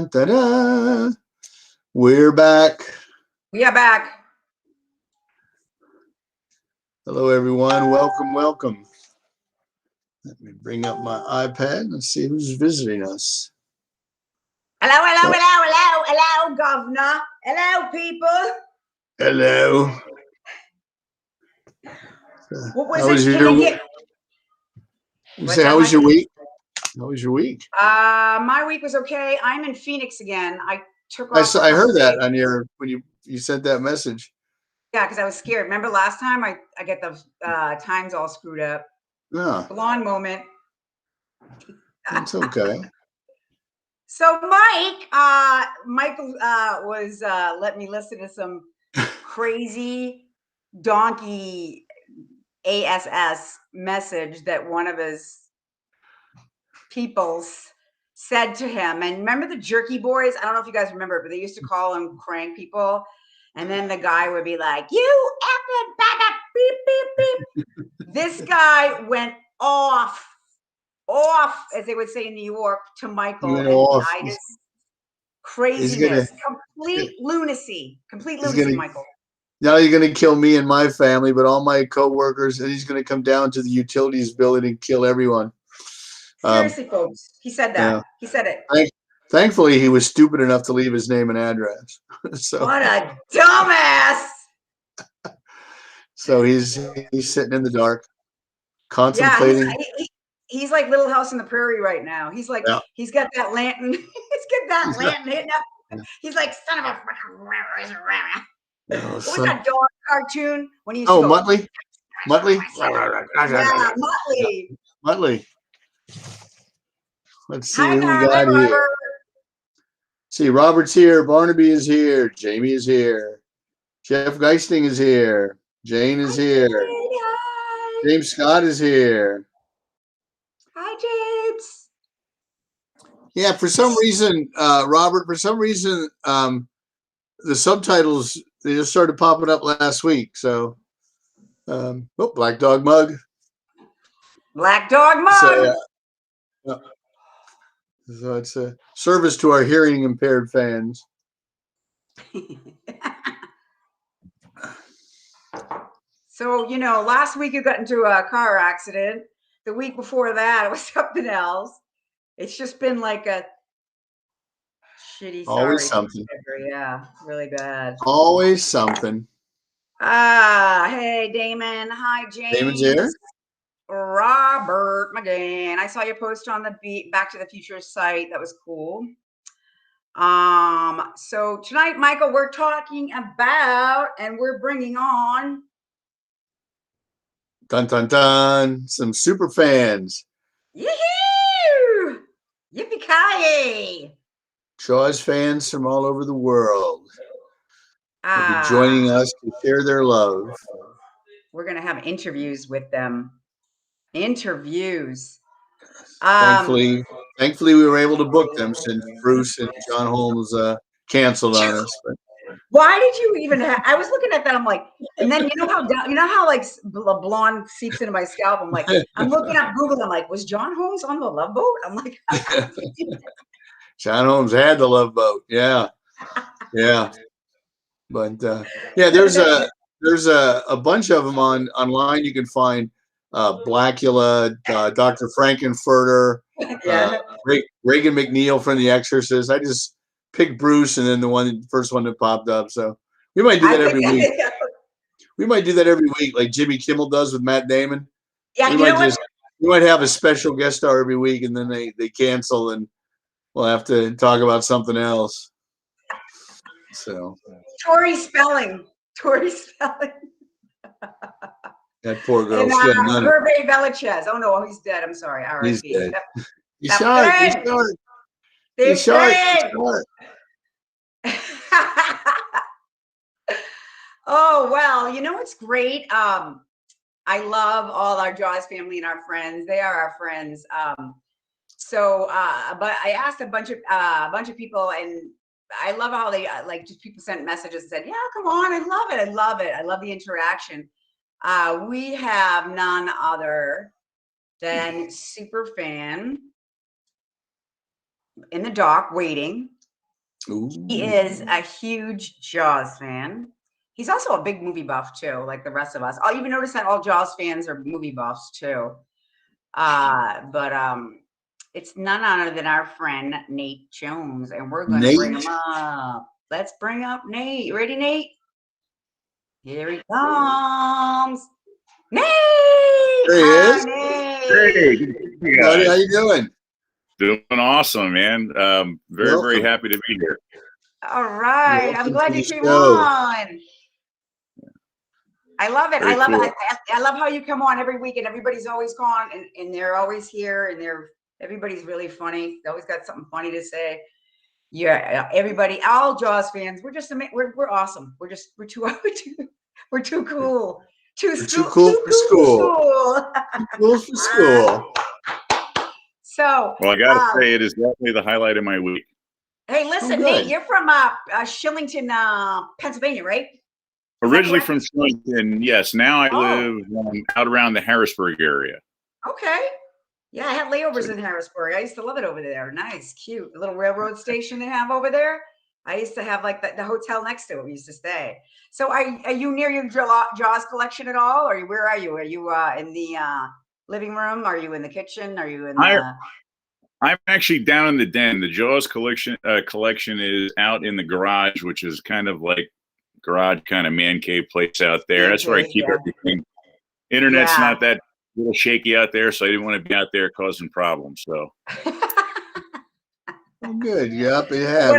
Ta-da. We're back. We are back. Hello, everyone. Welcome, welcome. Let me bring up my iPad and see who's visiting us. Hello, hello, hello, hello, hello, governor. Hello, people. Hello. What was How was it? your week? How was your week? How was your week? My week was okay. I'm in Phoenix again. I took off. I heard that on your when you sent that message. Yeah, because I was scared. Remember last time I get the times all screwed up. Yeah. Blonde moment. It's okay. So Michael was let me listen to some crazy donkey ASS message that one of his peoples said to him. And remember the Jerky Boys? I don't know if you guys remember, but they used to call them crank people. And then the guy would be like, "You effing bada beep beep beep." This guy went off, as they would say in New York, to Michael, and I just craziness, complete lunacy, Michael. Now you're going to kill me and my family, but all my coworkers, and he's going to come down to the utilities building and kill everyone. Seriously, folks, he said that. Yeah. He said it. Thankfully, he was stupid enough to leave his name and address. So what a dumbass! So he's sitting in the dark, contemplating. Yeah, he's like Little House on the Prairie right now. He's like, he's got that lantern. He's got that lantern hitting up. He's like, son of a. What was that dog cartoon when he used to go, Muttley? Yeah, Muttley. Let's see who we got here. See, Robert's here. Barnaby is here. Jamie is here. Jeff Geisting is here. Jane is here. Hi. James Scott is here. Hi, James. Yeah, for some reason, Robert, the subtitles, they just started popping up last week. So, Black Dog Mug. Black Dog Mug. So it's a service to our hearing impaired fans. So, last week you got into a car accident. The week before that, it was something else. It's just been like a shitty Always something. Yeah, really bad. Always something. Hey, Damon. Hi, James. Damon's here. Robert McGann. I saw your post on the Back to the Future site. That was cool. So tonight, Michael, we're talking about, and we're bringing on. Dun, dun, dun. Some super fans. Yee-hoo! Yippee-ki-yay! Jaws fans from all over the world will be joining us to share their love. We're going to have interviews with them. Interviews. Thankfully, we were able to book them since Bruce and John Holmes canceled on us. But why did you even I was looking at that, I'm like, and then you know how like blonde seeps into my scalp, I'm like, I'm looking up Google, I'm like, was John Holmes on the Love Boat? I'm like, John Holmes had the Love Boat. Yeah. But there's a bunch of them online you can find. Blackula, Dr. Frankenfurter, Reagan McNeil from The Exorcist. I just picked Bruce and then the first one that popped up. So we might do that every week. We might do that every week, like Jimmy Kimmel does with Matt Damon. Yeah, we might have a special guest star every week, and then they cancel, and we'll have to talk about something else. So Tori Spelling. That poor girl. And Hervé Villachez. Oh no, he's dead. I'm sorry. He's dead. He's short. Oh well, it's great. I love all our Jaws family and our friends. They are our friends. But I asked a bunch of people, and I love how they just people sent messages and said, "Yeah, come on, I love it. I love the interaction." We have none other than super fan in the dock waiting. He Ooh. is a huge Jaws fan. He's also a big movie buff too, like the rest of us. I'll even notice that all Jaws fans are movie buffs too. But it's none other than our friend Nate Jones, and we're gonna bring him Nate. up. Let's bring up Nate. You ready, Nate? Here he comes. Nate! There he Hi, is. Hey, Nate. good to see you Buddy, how guys. you doing? Doing awesome, man. Very, very Welcome. happy to be here. All right. I'm Welcome glad to you the came show. on. I love it. Very I love cool. it. I love how you come on every week and everybody's always gone and they're always here and everybody's really funny. They always got something funny to say. Yeah, everybody, all Jaws fans, we're just we're awesome. We're too we're too cool. We're too cool for school. School. Too cool for school. So, Well, I got to say, it is definitely the highlight of my week. hey, listen, good. Nate, you're from Shillington, Pennsylvania, right? Originally correct? from Shillington, yes. Now I Oh. live out around the Harrisburg area. Okay. Yeah, I had layovers in Harrisburg. I used to love it over there. Nice, cute. The little railroad station they have over there. I used to have like the hotel next to it. We used to stay. So are you near your Jaws collection at all? Or where are you? Are you in the living room? Are you in the kitchen? Are you in the I'm actually down in the den. The Jaws collection is out in the garage, which is kind of like garage kind of man cave place out there. Man That's where I cave, keep yeah. everything. Internet's Yeah. not that little shaky out there, so I didn't want to be out there causing problems. So Oh, good. Yep, yeah.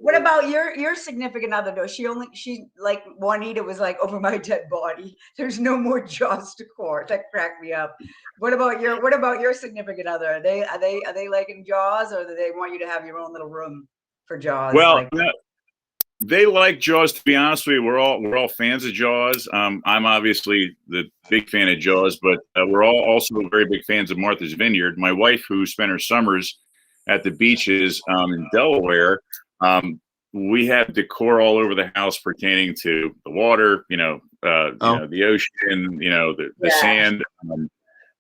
What about your significant other though? She like Juanita was like over my dead body. There's no more Jaws to court. That cracked me up. What about your significant other? Are they liking Jaws, or do they want you to have your own little room for Jaws? well, Like, no, they like Jaws. To be honest with you, we're all fans of Jaws. I'm obviously the big fan of Jaws, but we're all also very big fans of Martha's Vineyard. My wife, who spent her summers at the beaches in Delaware, we have decor all over the house pertaining to the water, the ocean, the sand.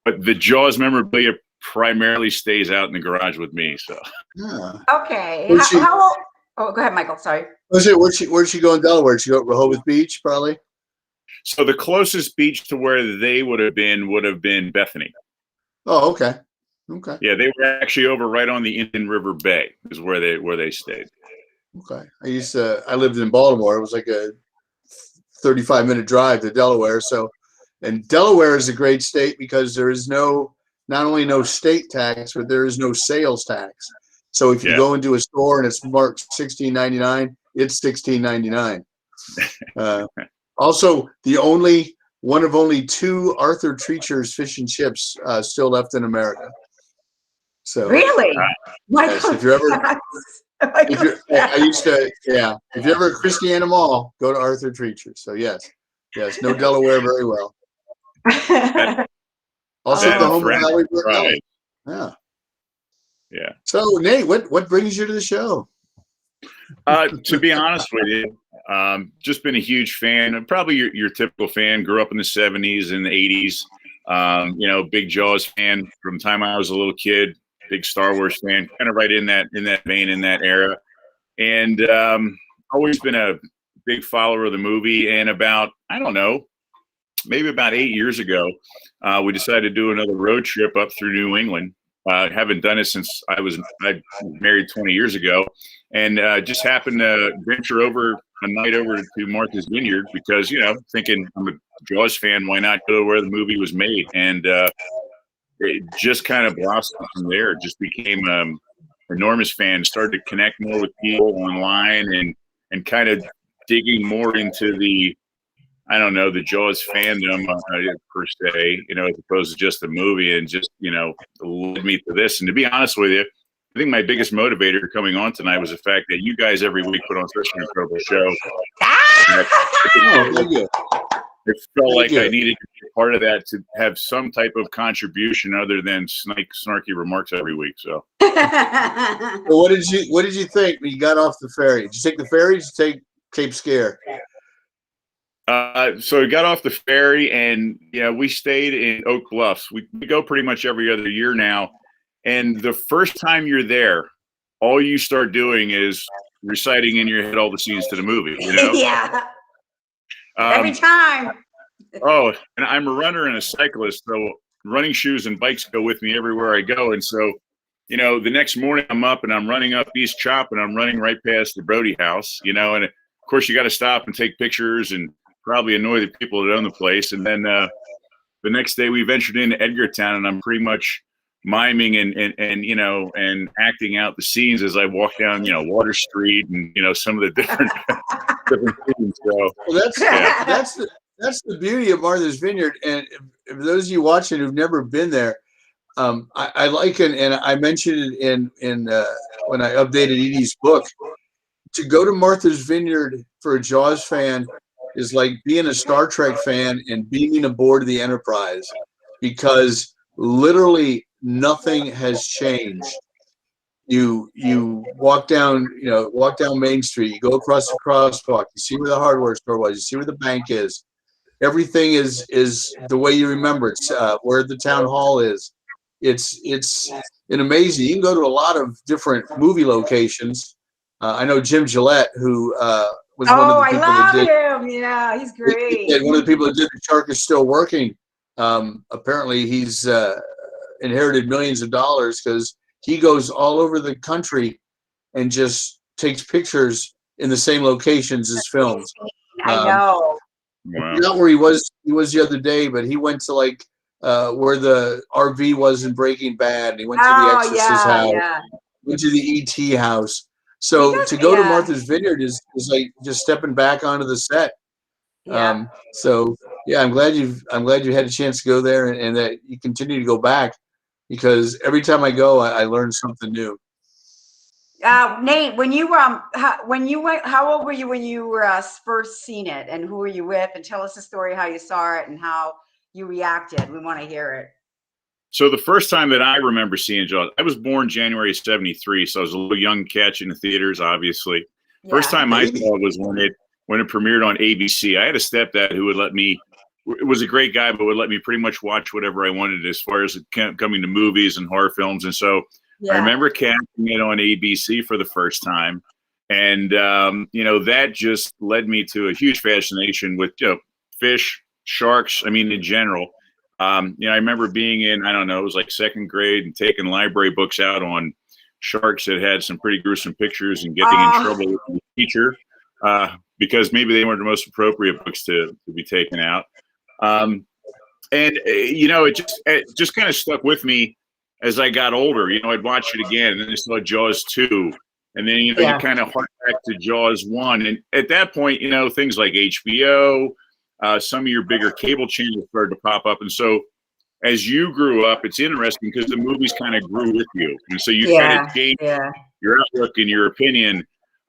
But the Jaws memorabilia primarily stays out in the garage with me. So Yeah. okay. How old? Oh, go ahead, Michael. Sorry. Where'd she go in Delaware? Did she go to Rehoboth Beach, probably? So the closest beach to where they would have been Bethany. Oh, okay. Okay. Yeah, they were actually over right on the Indian River Bay is where they stayed. Okay. I lived in Baltimore. It was like a 35-minute drive to Delaware. So, and Delaware is a great state because there is not only no state tax, but there is no sales tax. So if you go into a store and it's marked $16.99, it's $16.99. Also, one of only two Arthur Treacher's fish and chips still left in America. So Really? yes, if you're ever, if you're ever at Christiana Mall, go to Arthur Treacher. So yes, know Delaware very well. Also, the home of Howie Burrell. Yeah. Yeah. So Nate, what brings you to the show? To be honest with you, just been a huge fan. Probably your typical fan. Grew up in the '70s and the '80s. Big Jaws fan from the time I was a little kid. Big Star Wars fan, kind of right in that vein, in that era. And always been a big follower of the movie. And maybe about 8 years ago, we decided to do another road trip up through New England. Haven't done it since I married 20 years ago, and just happened to venture over a night over to Martha's Vineyard because, thinking I'm a Jaws fan, why not go where the movie was made? And it just kind of blossomed from there. Just became enormous fan, started to connect more with people online and kind of digging more into the Jaws fandom per se, as opposed to just the movie, and just, led me to this. And to be honest with you, I think my biggest motivator coming on tonight was the fact that you guys every week put on such an incredible show. Thank you. It felt like I needed to be part of that to have some type of contribution other than snarky remarks every week. So, well, what did you think when you got off the ferry? Did you take the ferry? Did you take Cape Scare? So we got off the ferry and we stayed in Oak Bluffs. We go pretty much every other year now. And the first time you're there, all you start doing is reciting in your head all the scenes to the movie, you know? Yeah. Every time. Oh, and I'm a runner and a cyclist, so running shoes and bikes go with me everywhere I go. And so, you know, the next morning I'm up and I'm running up East Chop and I'm running right past the Brody house, you know, and of course you got to stop and take pictures and probably annoy the people that own the place. And then the next day we ventured into Edgartown and I'm pretty much miming and you know, and acting out the scenes as I walk down, you know, Water Street and, you know, some of the different different scenes. So well, that's the beauty of Martha's Vineyard. And if those of you watching who've never been there, I like it, and I mentioned it in when I updated Edie's book. To go to Martha's Vineyard for a Jaws fan is like being a Star Trek fan and being aboard the Enterprise, because literally nothing has changed. You walk down Main Street, you go across the crosswalk, you see where the hardware store was, you see where the bank is. Everything is the way you remember it. Where the town hall is. It's an amazing. You can go to a lot of different movie locations. I know Jim Gillette, who was one of the people that did. I love him. Yeah, he's great. One of the people that did The Shark Is Still Working. Apparently, he's inherited millions of dollars because he goes all over the country and just takes pictures in the same locations as films. I know. wow. I forgot where he was the other day, but he went to like where the RV was in Breaking Bad, and he went to the Exorcist house, went to the ET house. So to go to Martha's Vineyard is like just stepping back onto the set. Yeah. So yeah, I'm glad you had a chance to go there, and that you continue to go back, because every time I go, I learn something new. Nate, when you went, how old were you when you were first seen it, and who were you with? And tell us the story, how you saw it and how you reacted. We want to hear it. So the first time that I remember seeing Jaws, I was born January 73, so I was a little young catch in the theaters, obviously. Yeah. First time I saw it was when it premiered on ABC. I had a stepdad who would let me, was a great guy, but would let me pretty much watch whatever I wanted as far as coming to movies and horror films. And so I remember catching it on ABC for the first time. And, you know, that just led me to a huge fascination with, you know, fish, sharks, I mean, in general. You know, I remember being in, I don't know, it was like second grade and taking library books out on sharks that had some pretty gruesome pictures and getting in trouble with the teacher because maybe they weren't the most appropriate books to be taken out. You know, it just kind of stuck with me as I got older. You know, I'd watch it again, and then I saw Jaws 2. And then, you know, you kind of hark back to Jaws 1. And at that point, you know, things like HBO, some of your bigger cable channels started to pop up. And so as you grew up, it's interesting because the movies kind of grew with you. And so you kind of changed your outlook and your opinion.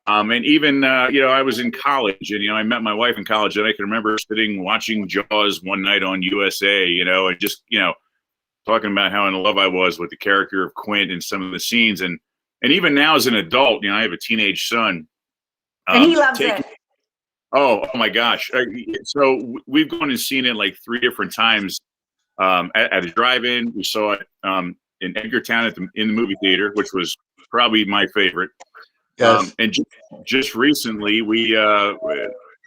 And even, you know, I was in college and, you know, I met my wife in college, and I can remember sitting watching Jaws one night on USA, you know, and just, you know, talking about how in love I was with the character of Quint and some of the scenes. And even now as an adult, you know, I have a teenage son. And he loves it. Oh my gosh. So we've gone and seen it like 3 different times at a drive-in. We saw it in Edgartown in the movie theater, which was probably my favorite. Yes. And just recently, the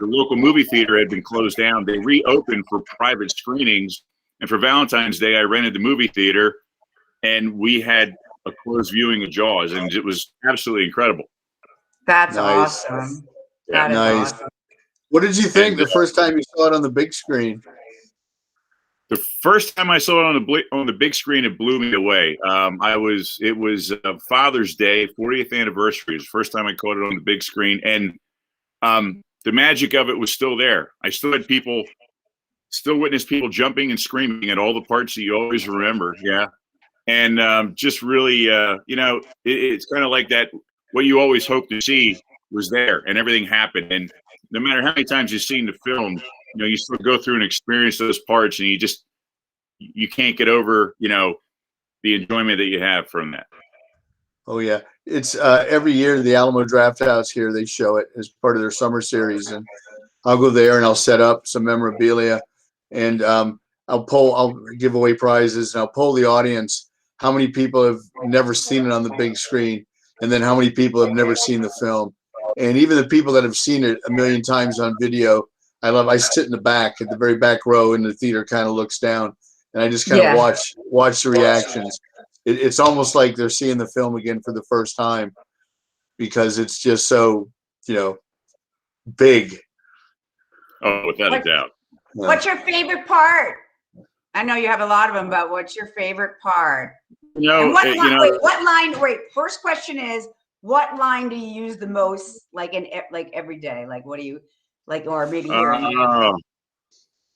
local movie theater had been closed down. They reopened for private screenings. And for Valentine's Day, I rented the movie theater, and we had a closed viewing of Jaws, and it was absolutely incredible. That's awesome. That is awesome. What did you think the first time you saw it on the big screen? The first time I saw it on the big screen, it blew me away. It was Father's Day, 40th anniversary. It was the first time I caught it on the big screen, and the magic of it was still there. I still witnessed people jumping and screaming at all the parts that you always remember. Yeah. And just really, you know, it's kind of like that. What you always hope to see was there, and everything happened. And no matter how many times you've seen the film, you know, you still go through and experience those parts, and you can't get over, you know, the enjoyment that you have from that. Oh yeah, it's every year the Alamo Drafthouse here, they show it as part of their summer series, and I'll go there and I'll set up some memorabilia, and I'll give away prizes, and I'll poll the audience how many people have never seen it on the big screen, and then how many people have never seen the film. And even the people that have seen it a million times on video, I sit in the back, at the very back row in the theater, kind of looks down, and I just kind of watch the reactions. It's almost like they're seeing the film again for the first time, because it's just so, big. Oh, without a doubt. What's your favorite part? I know you have a lot of them, but what's your favorite part? And what line? Wait, first question is, what line do you use the most, like every day? Like, what do you like, or maybe here?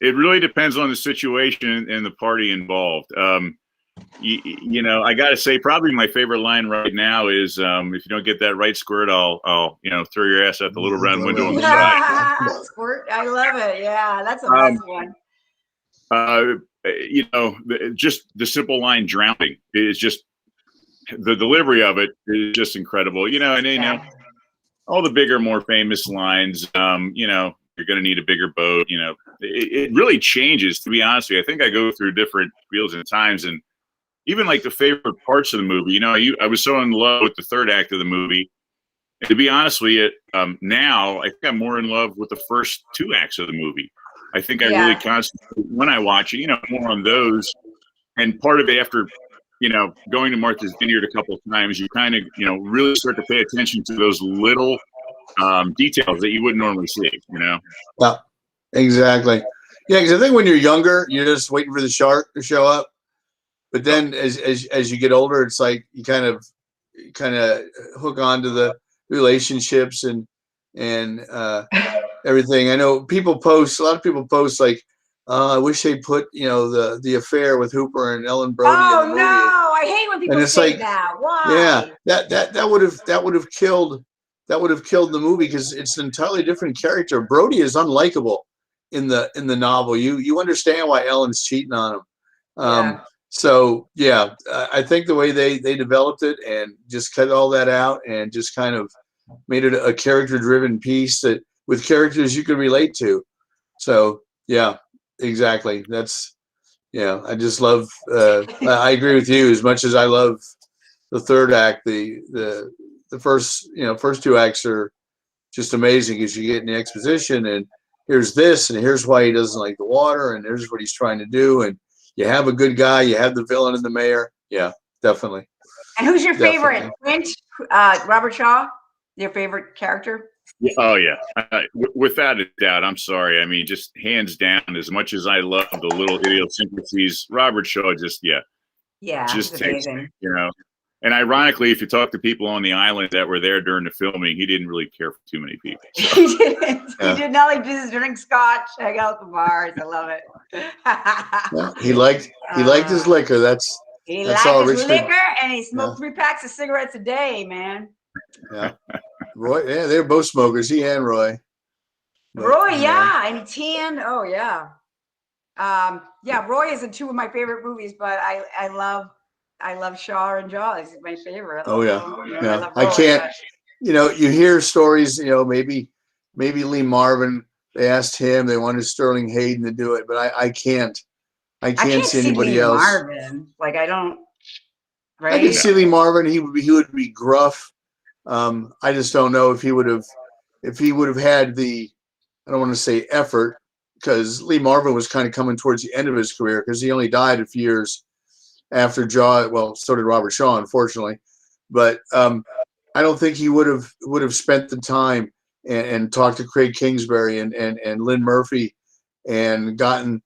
It really depends on the situation and the party involved. I got to say, probably my favorite line right now is, if you don't get that right, squirt, I'll throw your ass out the little round window on the side. Squirt, I love it. Yeah, that's the best one. Just the simple line, drowning, is just, the delivery of it is just incredible. And all the bigger, more famous lines, you're going to need a bigger boat. It really changes, to be honest with you. I think I go through different feels and times, and even like the favorite parts of the movie. I was so in love with the third act of the movie. And to be honest with you, now I think I'm more in love with the first two acts of the movie. I think I really concentrate when I watch it, more on those. And part of it, after, going to Martha's Vineyard a couple of times, you kind of, really start to pay attention to those little details that you wouldn't normally see, Yeah, exactly. Yeah, because I think when you're younger, you're just waiting for the shark to show up. But then as you get older, it's like you kind of hook on to the relationships and everything. I know a lot of people post like, I wish they put, the affair with Hooper and Ellen Brody in the movie. No, I hate when people say that. Why? Yeah, that would have killed the movie, because it's an entirely different character. Brody is unlikable in the novel. You understand why Ellen's cheating on him. So yeah, I think the way they developed it and just cut all that out and just kind of made it a character-driven piece that with characters you can relate to. So yeah, exactly. I just love. I agree with you. As much as I love the third act, the first first two acts are just amazing, because you get in the exposition and here's this and here's why he doesn't like the water and here's what he's trying to do, and you have a good guy, you have the villain and the mayor. Yeah, definitely. And who's your favorite? Robert Shaw, your favorite character? Oh yeah, without a doubt. I'm sorry. I mean, just hands down. As much as I love the little idiosyncrasies, Robert Shaw just just takes me, And ironically, if you talk to people on the island that were there during the filming, he didn't really care for too many people. So. He didn't. Yeah. He did not like just drink scotch, hang out at the bars. I love it. Yeah, he liked his liquor. That's all his Richmond. Liquor, and he smoked 3 packs of cigarettes a day, man. Yeah, Roy. Yeah, they're both smokers. He and Roy. Roy, and Tan. Oh yeah. Roy is in 2 of my favorite movies, but I love Shaw and Jaws. He's my favorite. Oh yeah. I can't. You hear stories. Maybe Lee Marvin. They asked him. They wanted Sterling Hayden to do it, but I can't. I can't see anybody Lee else. Marvin. Like I don't. Right. I can see Lee Marvin. He would be gruff. I just don't know if he would have had the. I don't want to say effort, because Lee Marvin was kind of coming towards the end of his career, because he only died a few years after Jaws. Well, so did Robert Shaw, unfortunately. But I don't think he would have spent the time and talked to Craig Kingsbury and Lynn Murphy and gotten,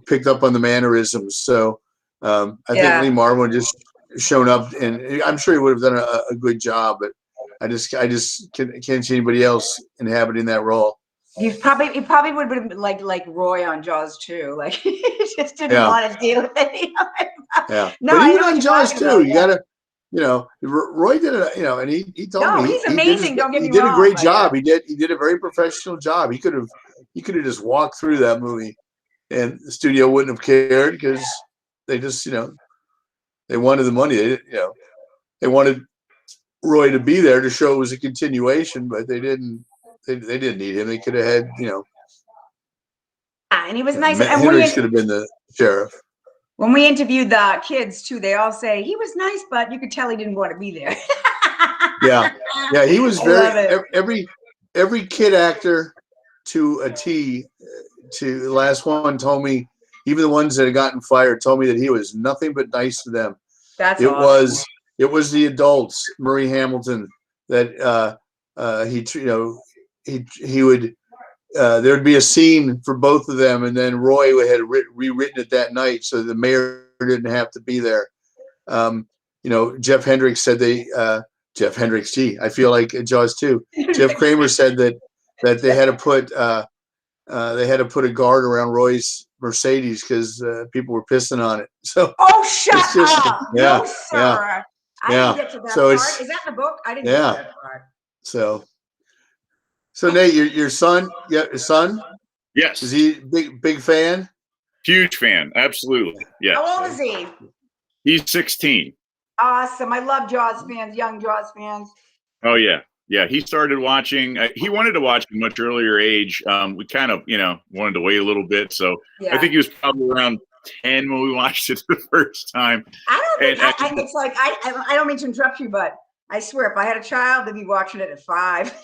picked up on the mannerisms. So I think Lee Marvin would just shown up, and I'm sure he would have done a good job. But I just can't see anybody else inhabiting that role. He probably would have been like Roy on Jaws too. Like he just didn't want to deal with it. Yeah. No, but even on Jaws too, you gotta, Roy did it, and he told me he's amazing. Don't get me wrong. He did a great job. He did a very professional job. He could have just walked through that movie, and the studio wouldn't have cared, because they just, they wanted the money. They wanted Roy to be there to show it was a continuation, but they didn't. They didn't need him. They could have had, and he was nice. And Hendricks could have been the sheriff. When we interviewed the kids too, they all say he was nice, but you could tell he didn't want to be there. Yeah. He was every kid actor to a T. To the last one told me, even the ones that had gotten fired told me that he was nothing but nice to them. That's it awesome. was the adults, Murray Hamilton, that he would there'd be a scene for both of them, and then Roy had rewritten it that night so the mayor didn't have to be there. Jeff Hendricks said Jeff Hendricks, gee, I feel like Jaws too. Jeff Kramer said that they had to put a guard around Roy's Mercedes because people were pissing on it. So shut up! Yeah, no, sir. I didn't get to that so part. Is that in the book? I didn't get to that part. So Nate, your son, son? Yes. Is he big fan? Huge fan, absolutely. Yeah. How old is he? He's 16. Awesome. I love Jaws fans, young Jaws fans. Oh yeah. Yeah, he started watching. He wanted to watch at a much earlier age. We kind of, wanted to wait a little bit. So I think he was probably around 10 when we watched it the first time. I don't think it's like I don't mean to interrupt you, but I swear if I had a child, they'd be watching it at 5.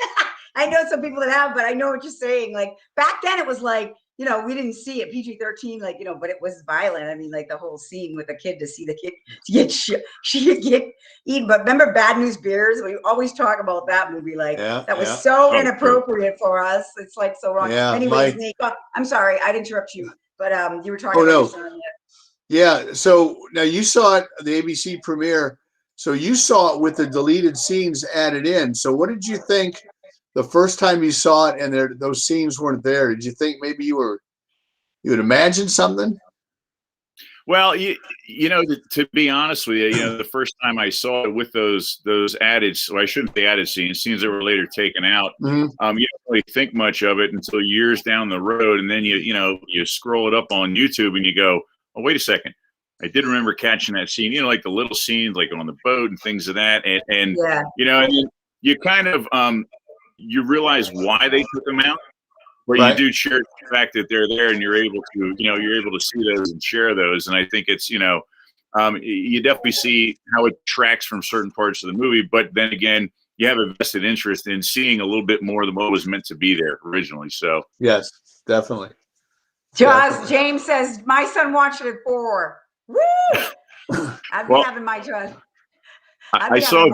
I know some people that have, but I know what you're saying. Like back then, it was like we didn't see it PG-13, but it was violent. I mean, like the whole scene with the kid to see the kid get eaten. But remember Bad News Bears? We always talk about that movie. That was so inappropriate for us. It's like so wrong. Yeah, anyways, Nate, I'm sorry, I didn't interrupt you, but you were talking about your son. Yeah. So now you saw it, the ABC premiere. So you saw it with the deleted scenes added in. So what did you think the first time you saw it and those scenes weren't there? Did you think maybe you would imagine something? Well, to be honest with you, the first time I saw it with those added, I shouldn't say added scenes that were later taken out. Mm-hmm. You don't really think much of it until years down the road, and then you scroll it up on YouTube and you go, oh, wait a second. I did remember catching that scene, like the little scenes, like on the boat and things of that. And and you kind of, you realize why they took them out, but you do share the fact that they're there and you're able to see those and share those. And I think it's, you definitely see how it tracks from certain parts of the movie, but then again, you have a vested interest in seeing a little bit more than what was meant to be there originally. So yes, definitely. James says, my son watched it at 4. Woo! I've been having my child. I saw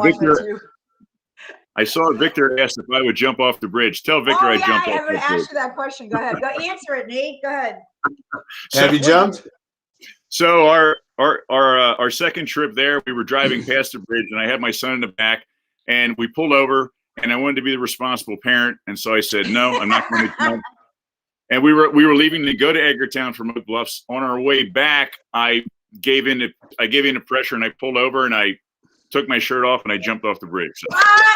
Victor asked if I would jump off the bridge. Tell Victor I jumped off the bridge. I'm going to ask you that question. Go ahead. Go answer it, Nate. Go ahead. Have you jumped? So our second trip there, we were driving past the bridge, and I had my son in the back, and we pulled over, and I wanted to be the responsible parent, and so I said, no, I'm not going to jump. And we were leaving to go to Edgartown from Oak Bluffs. On our way back, I gave in to pressure, and I pulled over, and I took my shirt off and I jumped off the bridge. So.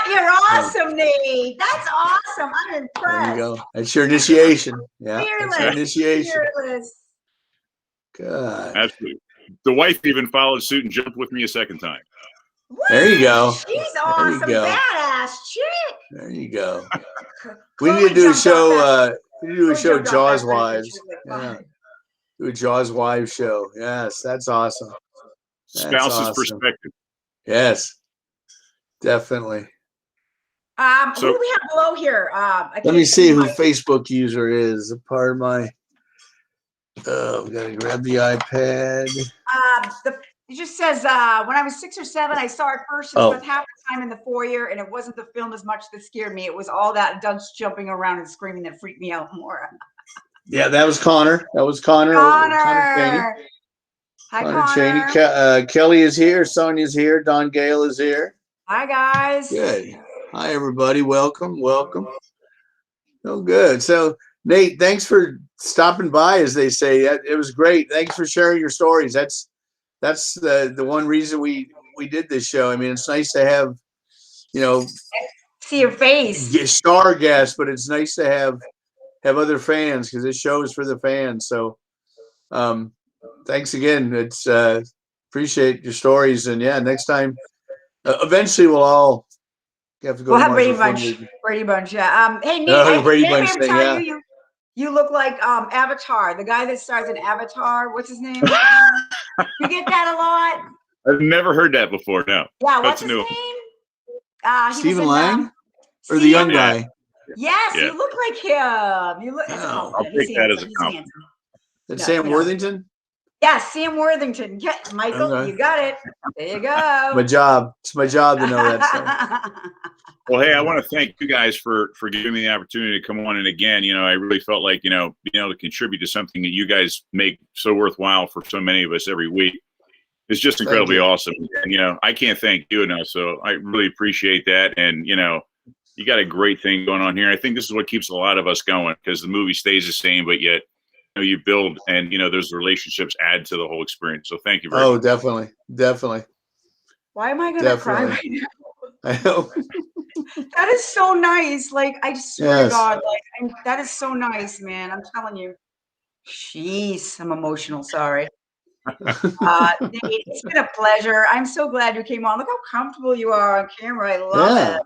You're awesome, Nate. That's awesome. I'm impressed. There you go. That's your initiation. Yeah. Fearless. That's your initiation. Fearless. God. Absolutely. The wife even followed suit and jumped with me a second time. What? There you go. She's awesome. Badass chick. There you go. We need to do a show. We need to do a show, Jaws Wives. Yeah. Do a Jaws Wives show. Yes, that's awesome. Spouse's perspective. Yes, definely. Who do we have below here? Let me see who Facebook user is. Pardon my. Oh, we gotta grab the iPad. It just says when I was 6 or 7, I saw it first. It was half the time in the foyer, and it wasn't the film as much that scared me. It was all that adults jumping around and screaming that freaked me out more. Yeah, that was Connor. Connor Chaney. Hi, Connor Connor. Chaney. Kelly is here. Sonia's here. Don Gale is here. Hi, guys. Good. Hi, everybody. Welcome. Oh, good. So, Nate, thanks for stopping by, as they say. It was great. Thanks for sharing your stories. That's the one reason we did this show. I mean, it's nice to have, see your face. Star guests, but it's nice to have other fans because this show is for the fans. So, thanks again. It's appreciate your stories, and next time, eventually we'll all have to go. We'll have Brady Bunch. Yeah. Hey, Nate. Brady Bunch thing. You look like Avatar, the guy that stars in Avatar. What's his name? You get that a lot. I've never heard that before. No. Yeah. What's his name? He was Stephen in, Lang or the young Sam. guy? Yes, Yeah. you look like him. You look. That's a Oh. compliment. I'll He's take that as a handsome. He's compliment. handsome. That's Yeah, Sam you know. Worthington. Yes, Sam Worthington. Yeah, Michael, Okay. you got it. There you My go. job. It's my job to know that stuff. Well, hey, I want to thank you guys for giving me the opportunity to come on. And again, I really felt like, being able to contribute to something that you guys make so worthwhile for so many of us every week is just incredibly awesome. And, I can't thank you enough. So I really appreciate that. And, you got a great thing going on here. I think this is what keeps a lot of us going, because the movie stays the same, but yet, you build and, those relationships add to the whole experience. So thank you very much. Oh, definitely. Definitely. Why am I going to cry right now? I know. That is so nice. Like, I just swear to Yes. God, like, that is so nice, man. I'm telling you. Jeez, I'm emotional. Sorry. Nate, it's been a pleasure. I'm so glad you came on. Look how comfortable you are on camera. I love it.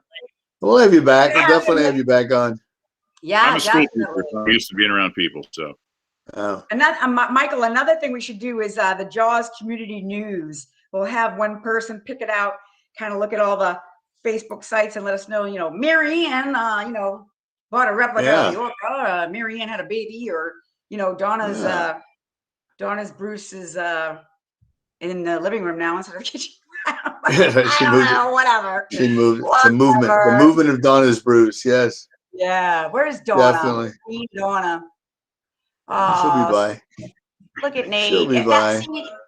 We'll have you back. We'll definitely have you back on. Yeah, I'm a school definitely. teacher, so I'm used to being around people. So, and that, Michael, another thing we should do is the Jaws community news. We'll have one person pick it out, kind of look at all the Facebook sites and let us know, Mary Ann, bought a replica of the orca. Mary Ann had a baby, or, Donna's Bruce is in the living room now instead of the kitchen. Whatever. She moved. The movement of Donna's Bruce. Yes. Yeah. Where's Donna? Definitely. Queen Donna. She'll be by. Look at Nate. She'll be by.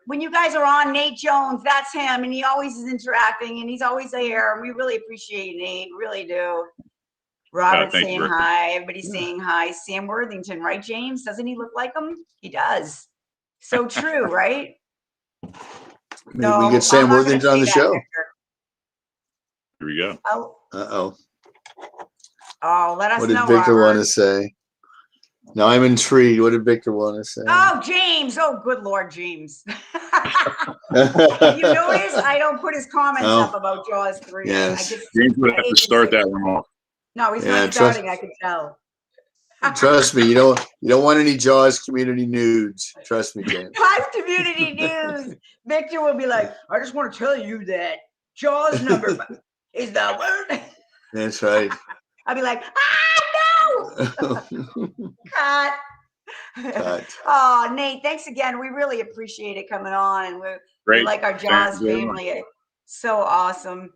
When you guys are on, Nate Jones, that's him, and he always is interacting, and he's always there. And we really appreciate you, Nate. We really do. Robert saying hi. Everybody's saying hi. Sam Worthington, right, James? Doesn't he look like him? He does. So true, right? Maybe we get Sam Worthington on the show. Here we go. Oh, let us know. What did Victor want to say? Now I'm intrigued. What did Victor want to say? Oh, James. Oh, good Lord, James. You notice I don't put his comments up about Jaws 3. Yes. James would have to start that one off. No, he's not starting. I can tell. Trust me, you don't want any Jaws community nudes. Trust me, James. Jaws community news. Victor will be like, I just want to tell you that Jaws number is the word. That's right. I'll be like, no. Cut. Oh, Nate, thanks again. We really appreciate it coming on, and we like our Jaws family. So awesome.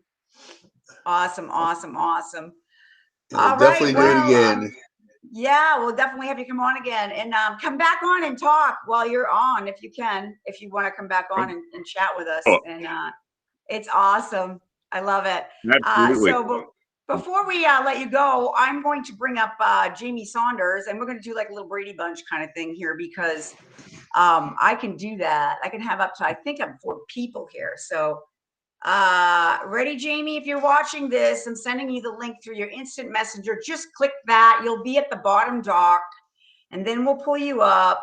Awesome. Yeah, definitely do it again. Yeah, we'll definitely have you come on again, and come back on and talk while you're on, if you can, if you want to come back on and chat with us. And it's awesome. I love it. Absolutely. So before we let you go, I'm going to bring up Jamie Saunders, and we're going to do like a little Brady Bunch kind of thing here, because I can do that. I can have up to, I think I'm 4 people here. So ready, Jamie? If you're watching this, I'm sending you the link through your instant messenger. Just click that. You'll be at the bottom dock, and then we'll pull you up,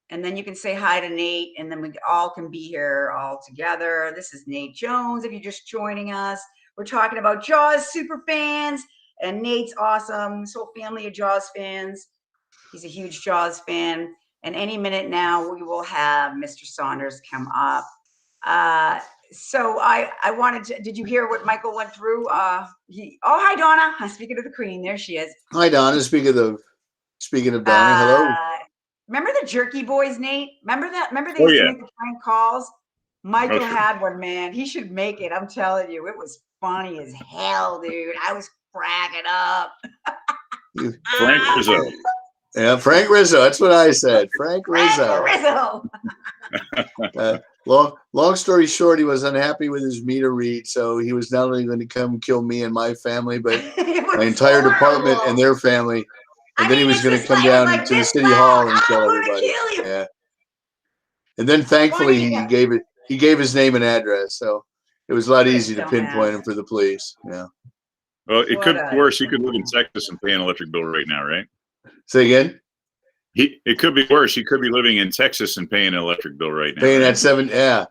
and then you can say hi to Nate, and then we all can be here all together. This is Nate Jones. If you're just joining us, we're talking about Jaws super fans, and Nate's awesome. This whole family of Jaws fans. He's a huge Jaws fan, and any minute now we will have Mr. Saunders come up. So I wanted to, did you hear what Michael went through? Hi Donna. Speaking of the Queen, there she is. Hi Donna. Speaking of Donna, hello. Remember the Jerky Boys, Nate? Remember that? Remember they used to make the prank calls? Michael had one, man. He should make it. I'm telling you, it was funny as hell, dude. I was cracking up. Frank Rizzo. Yeah, Frank Rizzo. That's what I said. Frank Rizzo. Long story short, he was unhappy with his meter read, so he was not only going to come kill me and my family, but my entire department and their family. And then he was going to come down to the city hall and kill everybody. Yeah. And then thankfully he gave his name and address, so it was a lot easier to pinpoint him for the police. Yeah. Well, it could be worse. He could live in Texas and pay an electric bill right now, right? Say again? It could be worse. He could be living in Texas and paying an electric bill right now. Paying that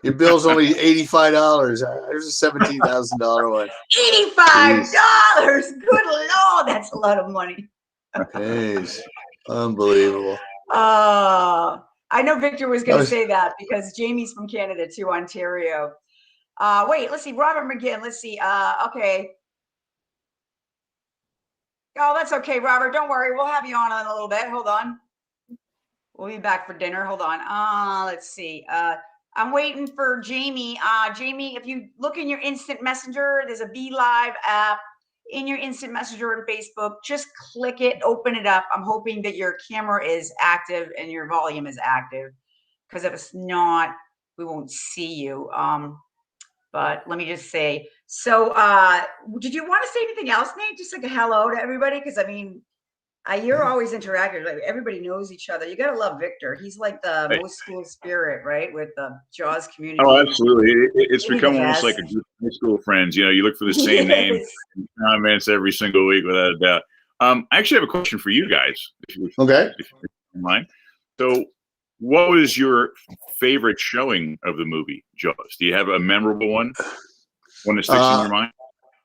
your bill's only $85. There's a $17,000 one. $85. Good Lord, that's a lot of money. Jeez. Unbelievable. I know Victor was going to say that because Jamie's from Canada too, Ontario. Wait, let's see. Robert McGinn. Let's see. Okay. Oh, that's okay, Robert. Don't worry. We'll have you on in a little bit. Hold on. We'll be back for dinner. Hold on. Let's see. I'm waiting for Jamie. Jamie, if you look in your instant messenger, there's a Be Live app in your instant messenger on Facebook. Just click it, open it up. I'm hoping that your camera is active and your volume is active, because if it's not, we won't see you. But let me just say, so did you want to say anything else, Nate? Just like a hello to everybody? Because I mean, you're always interactive. Like, everybody knows each other. You got to love Victor. He's like the most school spirit, right? With the Jaws community. Oh, absolutely. It's Maybe become the almost best. like a group of high school friends. You know, you look for the same name Yes. in comments every single week without a doubt. I actually have a question for you guys, if you don't mind. So, what was your favorite showing of the movie, Jaws? Do you have a memorable one that sticks in your mind?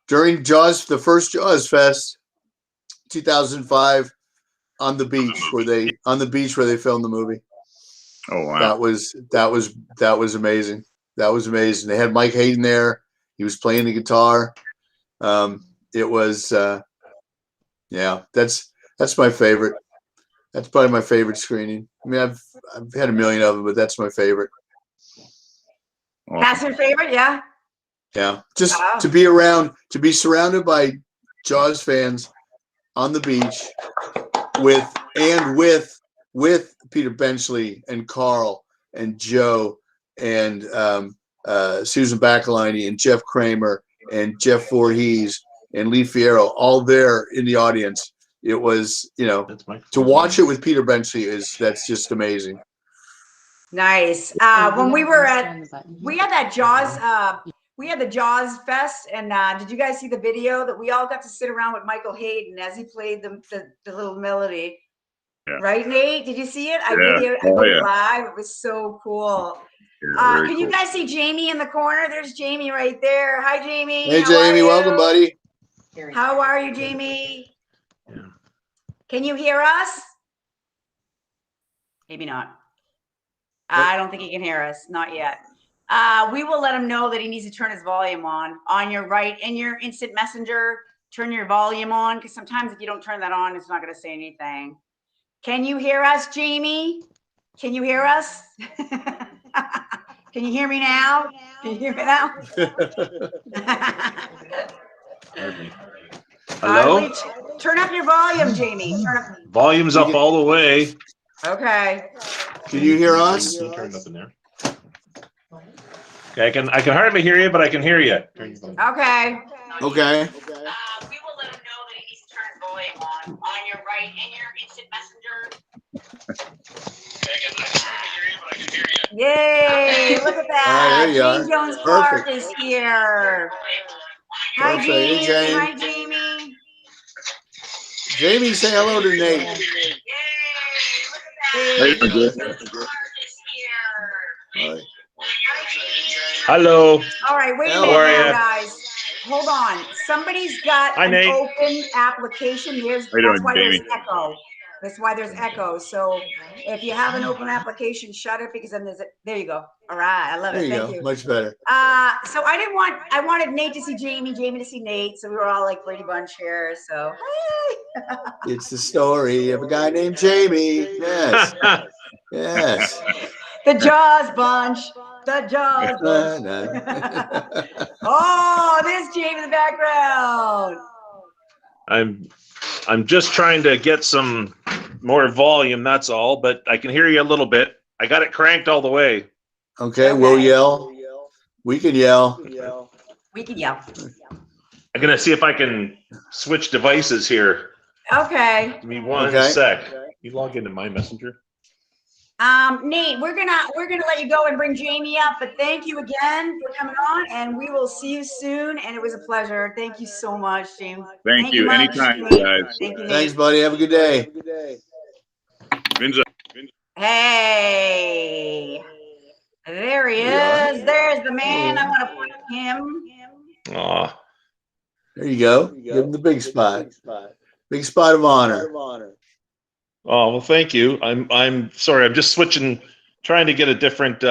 During Jaws, the first Jaws Fest, 2005, on the beach where they filmed the movie. Oh wow! That was amazing. That was amazing. They had Mike Hayden there. He was playing the guitar. It was that's my favorite. That's probably my favorite screening. I mean, I've had a million of them, but that's my favorite. Awesome. That's your favorite, yeah. Yeah, just to be surrounded by Jaws fans on the beach with Peter Benchley and Carl and Joe and Susan Bacalani and Jeff Kramer and Jeff Voorhees and Lee Fierro, all there in the audience. It was, to watch it with Peter Benchley that's just amazing. Nice. When we had that Jaws, we had the Jaws Fest, and did you guys see the video that we all got to sit around with Michael Hayden as he played the little melody? Yeah. Right, Nate? Did you see it? I videoed it live. It was so cool. Yeah, can you guys see Jamie in the corner? There's Jamie right there. Hi, Jamie. Hey, Jamie. Welcome, buddy. How are you, Jamie? Yeah. Can you hear us? Maybe not. I don't think he can hear us. Not yet. We will let him know that he needs to turn his volume on your right in your instant messenger. Turn your volume on, because sometimes if you don't turn that on, it's not going to say anything. Can you hear us, Jamie? Can you hear us? Can you hear me now? Can you hear me now? Hello? Turn up your volume, Jamie. Volume's up all the way. Okay. Can you hear us? Turn it up in there. Okay, I can hardly hear you, but I can hear you. Okay. Okay. We will let him know that he needs to turn his volume on your right in your instant messenger. Yay! Look at that. Right, Jane Jones Clark is here. Hi, Jamie. Hey, Hi, Jamie. Jamie, say hello to Nate. Yay! Look at that. Jane Jones Clark is here. Hello. All right, wait a minute now, guys. Hold on. Somebody's got an open application. That's why there's echo. That's why there's echo. So if you have an open application, shut it, because then there you go. All right, I love it. Thank you. Much better. So I wanted Nate to see Jamie, Jamie to see Nate. So we were all like Brady Bunch here. So hey. It's the story of a guy named Jamie. Yes. Yes. The Jaws Bunch. The Jaws Bunch. Oh, there's Jamie in the background. I'm just trying to get some more volume, that's all, but I can hear you a little bit. I got it cranked all the way. Okay, we'll yell. We can yell. We can yell. I'm gonna see if I can switch devices here. Okay. Give me one sec. You log into my messenger. Nate, we're gonna let you go and bring Jamie up, but thank you again for coming on, and we will see you soon. And it was a pleasure. Thank you so much, James. Thank you. Anytime, guys. Thank you, thanks, buddy. Have a good day. Hey, there he is. There's the man. I want to point him. Aw. There you go. Give him the big spot. Big spot of honor. Oh, well, thank you. I'm sorry. I'm just trying to get a different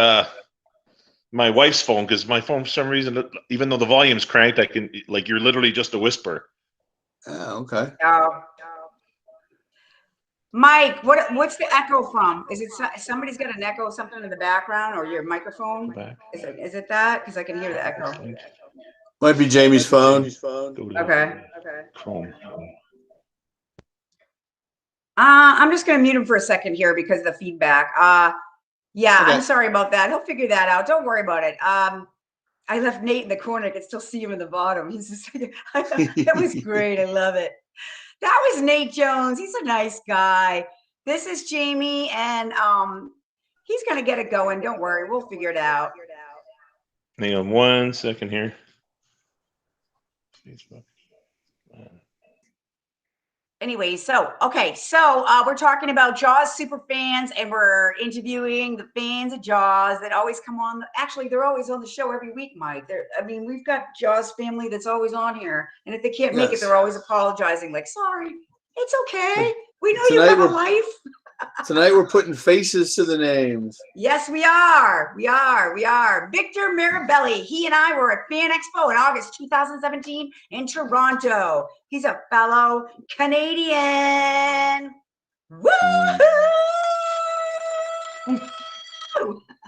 my wife's phone because my phone, for some reason, even though the volume's cranked, I can you're literally just a whisper. Oh, okay. Oh. Mike, what's the echo from? Is it somebody's got an echo, something in the background, or your microphone? Is it that? Because I can hear the echo. Might be Jamie's phone. Okay. Chrome. I'm just gonna mute him for a second here because of the feedback. Yeah, Okay. I'm sorry about that. He'll figure that out. Don't worry about it. I left Nate in the corner. I could still see him in the bottom. He's just that was great. I love it. That was Nate Jones. He's a nice guy. This is Jamie, and he's gonna get it going. Don't worry, we'll figure it out. Hang on 1 second here. Facebook. Anyway, so we're talking about Jaws super fans, and we're interviewing the fans of Jaws that always come on. Actually, they're always on the show every week, Mike. We've got Jaws family that's always on here, and if they can't make it, they're always apologizing, like, "Sorry, it's okay. We know you have a life." Tonight we're putting faces to the names. Yes, we are. We are. Victor Mirabelli. He and I were at Fan Expo in August 2017 in Toronto. He's a fellow Canadian. Woo!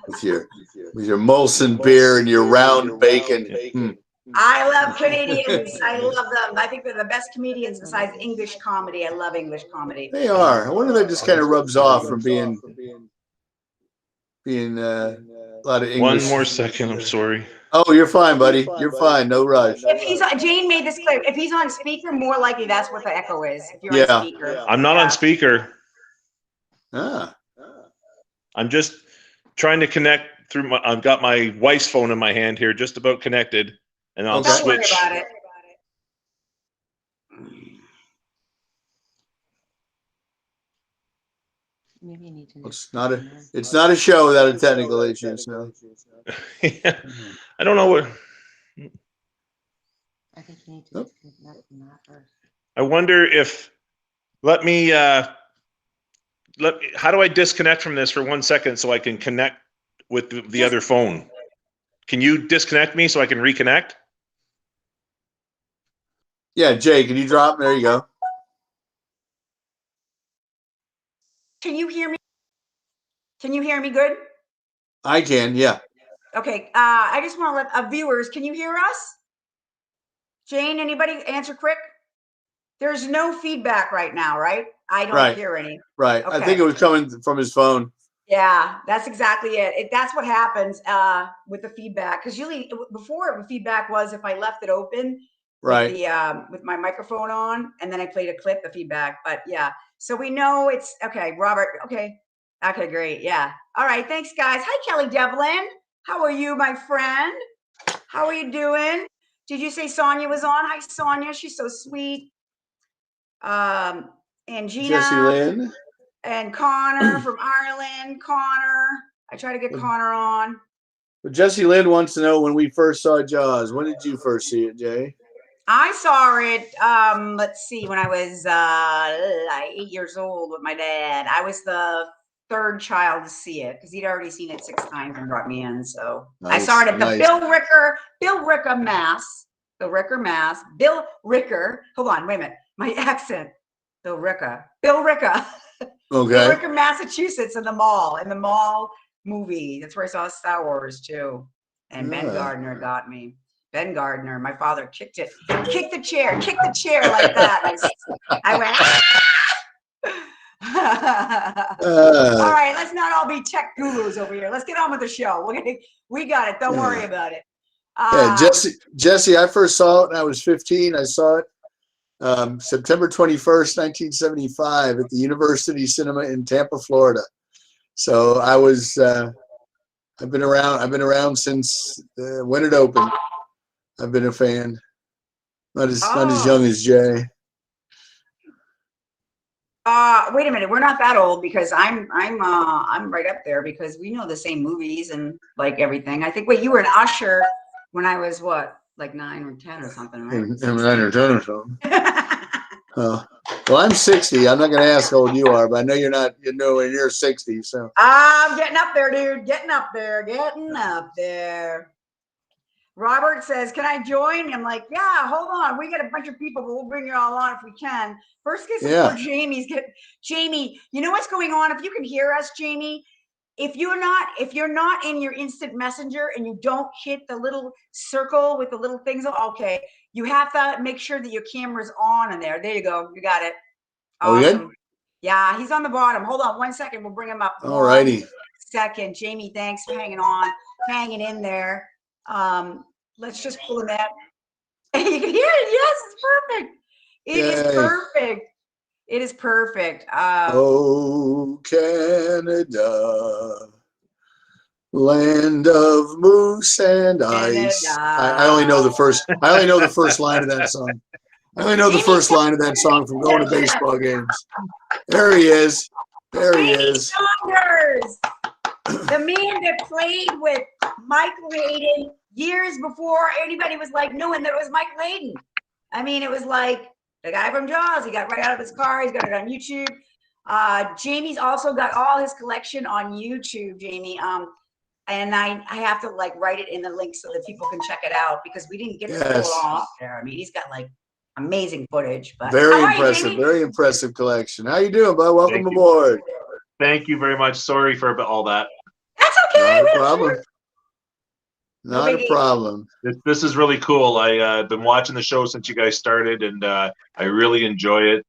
With your Molson beer and your round bacon. I love Canadians. I love them. I think they're the best comedians besides English comedy. I love English comedy. They are. I wonder if that just kind of rubs off from being a lot of English. 1 more second. I'm sorry. Oh, you're fine, buddy. You're fine. No rush. If he's Jane made this clear. If he's on speaker, more likely that's what the echo is. If you're on speaker. I'm not on speaker. Ah. I'm just trying to connect through I've got my wife's phone in my hand here, just about connected. And I'll switch. Don't worry about it. Maybe you need to. It's not a show without a technical issue. So. Yeah. I don't know what. I think you need to disconnect from that first. I wonder if. How do I disconnect from this for 1 second so I can connect with the other phone? Can you disconnect me so I can reconnect? Yeah, Jay, can you drop? There you go. Can you hear me? Can you hear me good? I can, yeah. Okay. I just want to let viewers, can you hear us? Jane, anybody answer quick? There's no feedback right now, right? I don't hear any. Right. Okay. I think it was coming from his phone. Yeah, that's exactly it. That's what happens with the feedback. Because usually before, the feedback was if I left it open, right, with my microphone on, and then I played a clip, the feedback. But yeah, so we know it's okay. Robert, okay, great. Yeah, all right. Thanks, guys. Hi, Kelly Devlin. How are you, my friend? How are you doing? Did you say Sonia was on? Hi, Sonia. She's so sweet. And Gina. Jesse Lynn. And Connor from Ireland. Connor. I try to get Connor on. But Jesse Lynn wants to know when we first saw Jaws. When did you first see it, Jay? I saw it, let's see, when I was 8 years old with my dad. I was the third child to see it because he'd already seen it 6 times and brought me in. So I saw it at the Bill Ricker Mass. Bill Ricker. Hold on, wait a minute. My accent. Bill Ricker. Okay. Bill Ricker, Massachusetts, in the mall movie. That's where I saw Star Wars too. And Ben Gardner got me. Ben Gardner, my father kicked the chair like that. I went, all right, let's not all be tech gurus over here. Let's get on with the show. We got it. Don't worry about it. Jesse, I first saw it when I was 15. I saw it September 21st, 1975 at the University Cinema in Tampa, Florida. So I was, I've been around since when it opened. I've been a fan. Not as young as Jay. Wait a minute, we're not that old because I'm right up there because we know the same movies and like everything. I think you were an usher when I was what, like 9 or 10 or something, right? 9 or 10 or something. Well, I'm 60. I'm not going to ask how old you are, but I know you're not. You're nowhere near 60. So I'm getting up there, dude. Getting up there. Getting up there. Robert says, "Can I join?" I'm like, "Yeah, hold on. We got a bunch of people, but we'll bring you all on if we can." First, get some Yeah. poor Jamie, you know what's going on? If you can hear us, Jamie, if you're not in your instant messenger and you don't hit the little circle with the little things, okay, you have to make sure that your camera's on in there. There you go. You got it. Oh, we good? Awesome. Yeah, he's on the bottom. Hold on 1 second. We'll bring him up. All righty. 1 second. Jamie, thanks for hanging in there. Let's just pull him out. You can hear it. Yes, it's perfect. It is Yay. perfect. It is perfect. Oh, Canada, land of moose and ice. I only know the first. I only know the first line of that song. I only know the first line of that song from going to baseball games. There he is. There he is. Saunders, the man that played with Michael Hayden years before anybody was like knowing that it was Michael Hayden. I mean, it was like the guy from Jaws. He got right out of his car. He's got it on YouTube. Jamie's also got all his collection on YouTube, Jamie. And I have to like write it in the link so that people can check it out because we didn't get to pull it all off there. I mean, he's got like amazing footage. But very impressive, very impressive collection. How you doing, bud? Welcome aboard. Thank you very much. Sorry for all that. That's okay. Not a problem. Not a problem. This is really cool. I've been watching the show since you guys started, and I really enjoy it.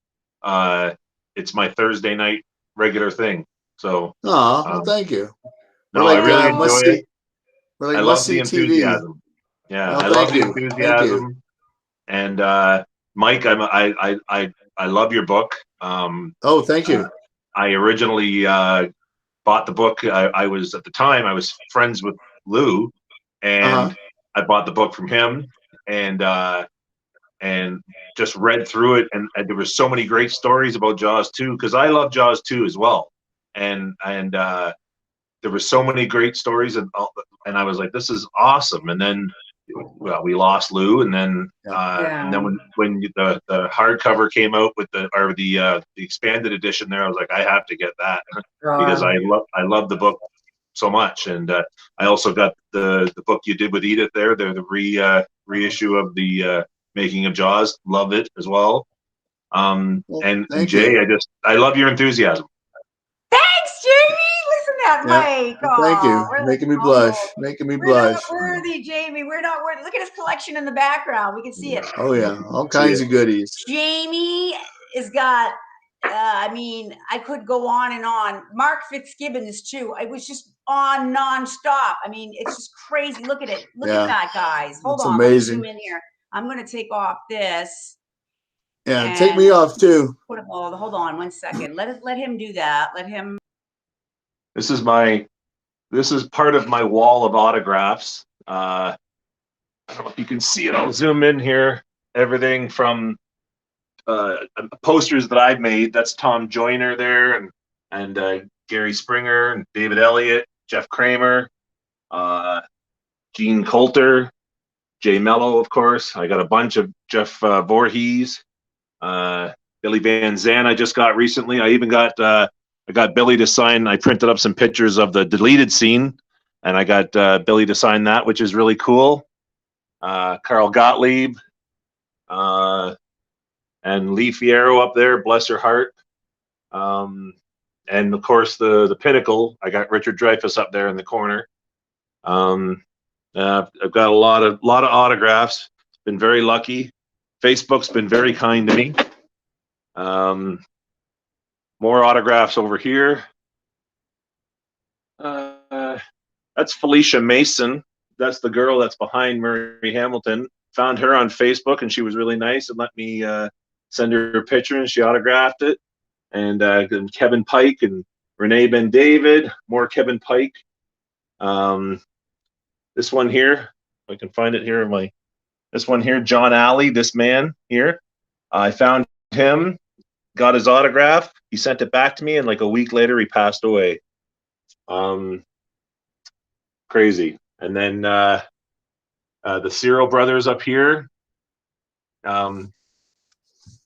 It's my Thursday night regular thing. So, well, thank you. No, I really enjoy it. I love the enthusiasm. Yeah, I love the enthusiasm. And Mike, I love your book. Oh, thank you. I originally bought the book. I was at the time I was friends with Lou, and I bought the book from him, and just read through it, and there were so many great stories about Jaws 2 because I love Jaws 2 as well, and there were so many great stories, and I was like, this is awesome. And then, well, we lost Lou, and then when the hardcover came out with the expanded edition, there, I was like, I have to get that because I love the book so much. And I also got the book you did with Edith there, the reissue of the Making of Jaws. Love it as well. And Jay, I love your enthusiasm. Thanks, Jamie. Listen to that, Mike. Thank you. Making me blush. Making me blush. We're not worthy, Jamie. We're not worthy. Look at his collection in the background. We can see it. Oh yeah, all kinds of goodies. Jamie has got. I mean, I could go on and on. Mark Fitzgibbons too. It was just on nonstop. I mean, it's just crazy. Look at it. Look at that, guys. Hold on. Amazing. Let me zoom in here. I'm going to take off this. Yeah, take me off too. Put them all. Hold on 1 second. Let him do that. Let him. This is part of my wall of autographs. I don't know if you can see it. I'll zoom in here. Everything from posters that I've made. That's Tom Joyner there, and Gary Springer, and David Elliott, Jeff Kramer, Gene Coulter, Jay Mello, of course. I got a bunch of Jeff Voorhees, Billy Van Zandt I just got recently. I even got I got Billy to sign. I printed up some pictures of the deleted scene, and I got Billy to sign that, which is really cool. Carl Gottlieb, and Lee Fierro up there, bless her heart. And of course the pinnacle. I got Richard Dreyfuss up there in the corner. I've got a lot of autographs. Been very lucky. Facebook's been very kind to me. More autographs over here. That's Felicia Mason. That's the girl that's behind Murray Hamilton. Found her on Facebook, and she was really nice and let me send her a picture, and she autographed it. And Kevin Pike and Renee Ben David, more Kevin Pike. This one here, if I can find it here. This one here, John Alley, this man here. I found him, got his autograph. He sent it back to me, and like a week later, he passed away. Crazy. And then the Cyril brothers up here,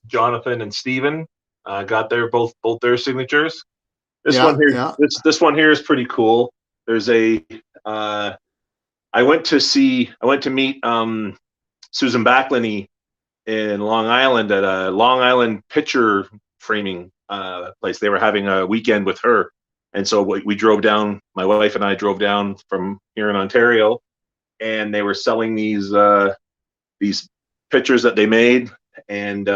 Jonathan and Stephen. got both their signatures. This Yeah, one here, yeah. this one here is pretty cool. There's a I went to meet Susan Backlany in Long Island at a Long Island picture framing place. They were having a weekend with her, and so we drove down. My wife and I drove down from here in Ontario, and they were selling these pictures that they made, and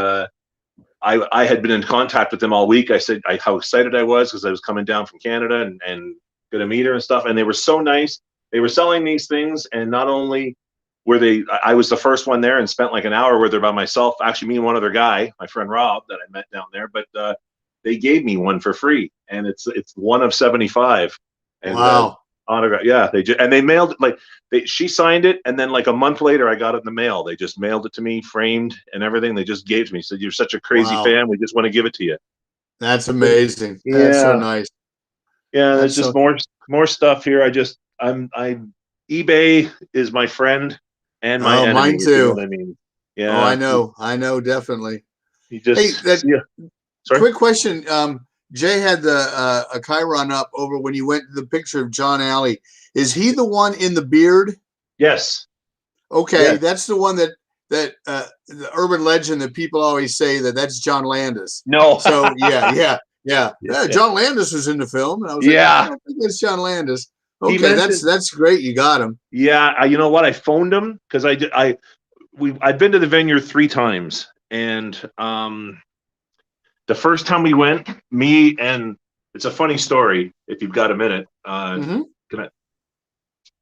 I had been in contact with them all week. I said how excited I was because I was coming down from Canada and going to meet her and stuff, and they were so nice. They were selling these things, and not only were they, I was the first one there and spent like an hour with her by myself. Actually, me and one other guy, my friend Rob, that I met down there. But they gave me one for free, and it's one of 75. And Wow. autograph, yeah. They mailed it she signed it, and then like a month later, I got it in the mail. They just mailed it to me, framed and everything. They just gave it to me. Said, "You're such a crazy Wow. fan. We just want to give it to you." That's amazing. Yeah. That's so nice. Yeah, That's there's just so more stuff here. I'm eBay is my friend and my enemy. mine If you know too. what I mean? Oh, Yeah. I know, definitely. You Hey, just that yeah. Sorry. quick question. Jay had a chyron up over when you went to the picture of John Alley. Is he the one in the beard? Yes. Okay, Yes. that's the one that the urban legend that people always say that's John Landis. No. So yeah. Yeah. John Landis was in the film, and I was Yeah. like, I don't think it's John Landis. He Okay, mentioned- that's great. You got him. Yeah. You know what? I phoned him because I'd been to the vineyard 3 times, and the first time we went, me and it's a funny story. If you've got a minute,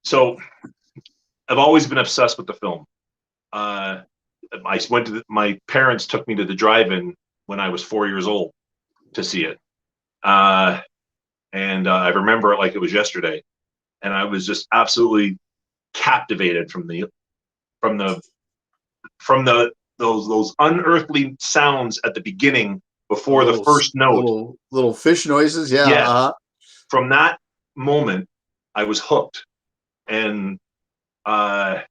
So I've always been obsessed with the film. My parents took me to the drive-in when I was 4 years old to see it. And I remember it like it was yesterday. And I was just absolutely captivated from those unearthly sounds at the beginning before the first note. Little fish noises. Yeah. Yeah. Uh-huh. From that moment, I was hooked. And I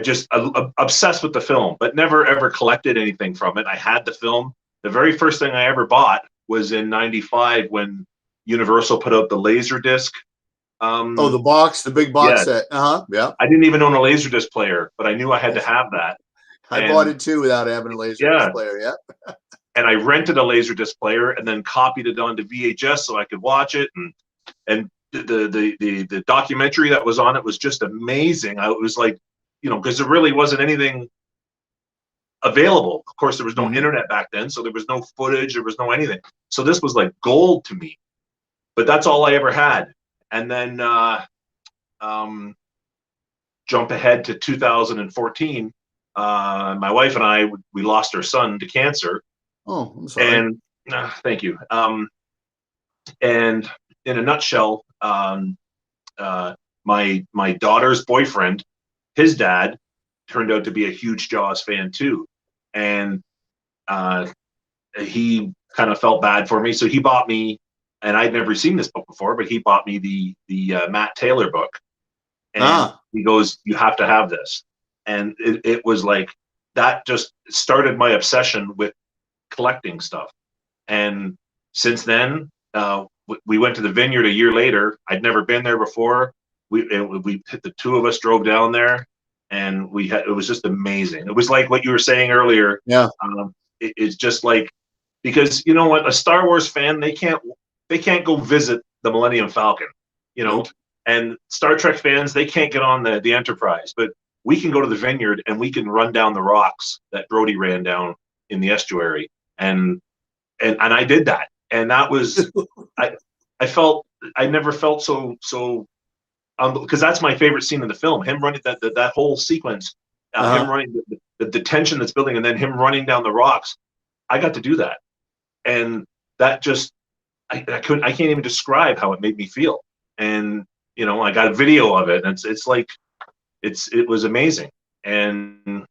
just obsessed with the film, but never ever collected anything from it. I had the film. The very first thing I ever bought was in '95 when Universal put out the Laserdisc. The big box set. Yeah. I didn't even own a Laserdisc player, but I knew I had to have that. I bought it too without having a Laserdisc player. Yeah. And I rented a Laserdisc player and then copied it onto VHS so I could watch it. And the documentary that was on it was just amazing. It was like, because there really wasn't anything available. Of course, there was no internet back then, so there was no footage, there was no anything. So this was like gold to me. But that's all I ever had. And then jump ahead to 2014. My wife and I, we lost our son to cancer. Oh, I'm sorry. And thank you. And in a nutshell, my daughter's boyfriend, his dad, turned out to be a huge Jaws fan too, and he kind of felt bad for me, so he bought me, and I'd never seen this book before, but he bought me the Matt Taylor book, and he goes, "You have to have this," and it was like that just started my obsession with collecting stuff, and since then. We went to the vineyard a year later. I'd never been there before. The 2 of us drove down there, and it was just amazing. It was like what you were saying earlier. Yeah. It's just like, because you know what, a Star Wars fan, they can't go visit the Millennium Falcon, Nope. and Star Trek fans, they can't get on the Enterprise, but we can go to the vineyard and we can run down the rocks that Brody ran down in the estuary, and I did that. And that was, I never felt so because that's my favorite scene in the film. Him running that whole sequence, him running the tension that's building, and then him running down the rocks. I got to do that, and that just I can't even describe how it made me feel. And I got a video of it, and it was amazing. And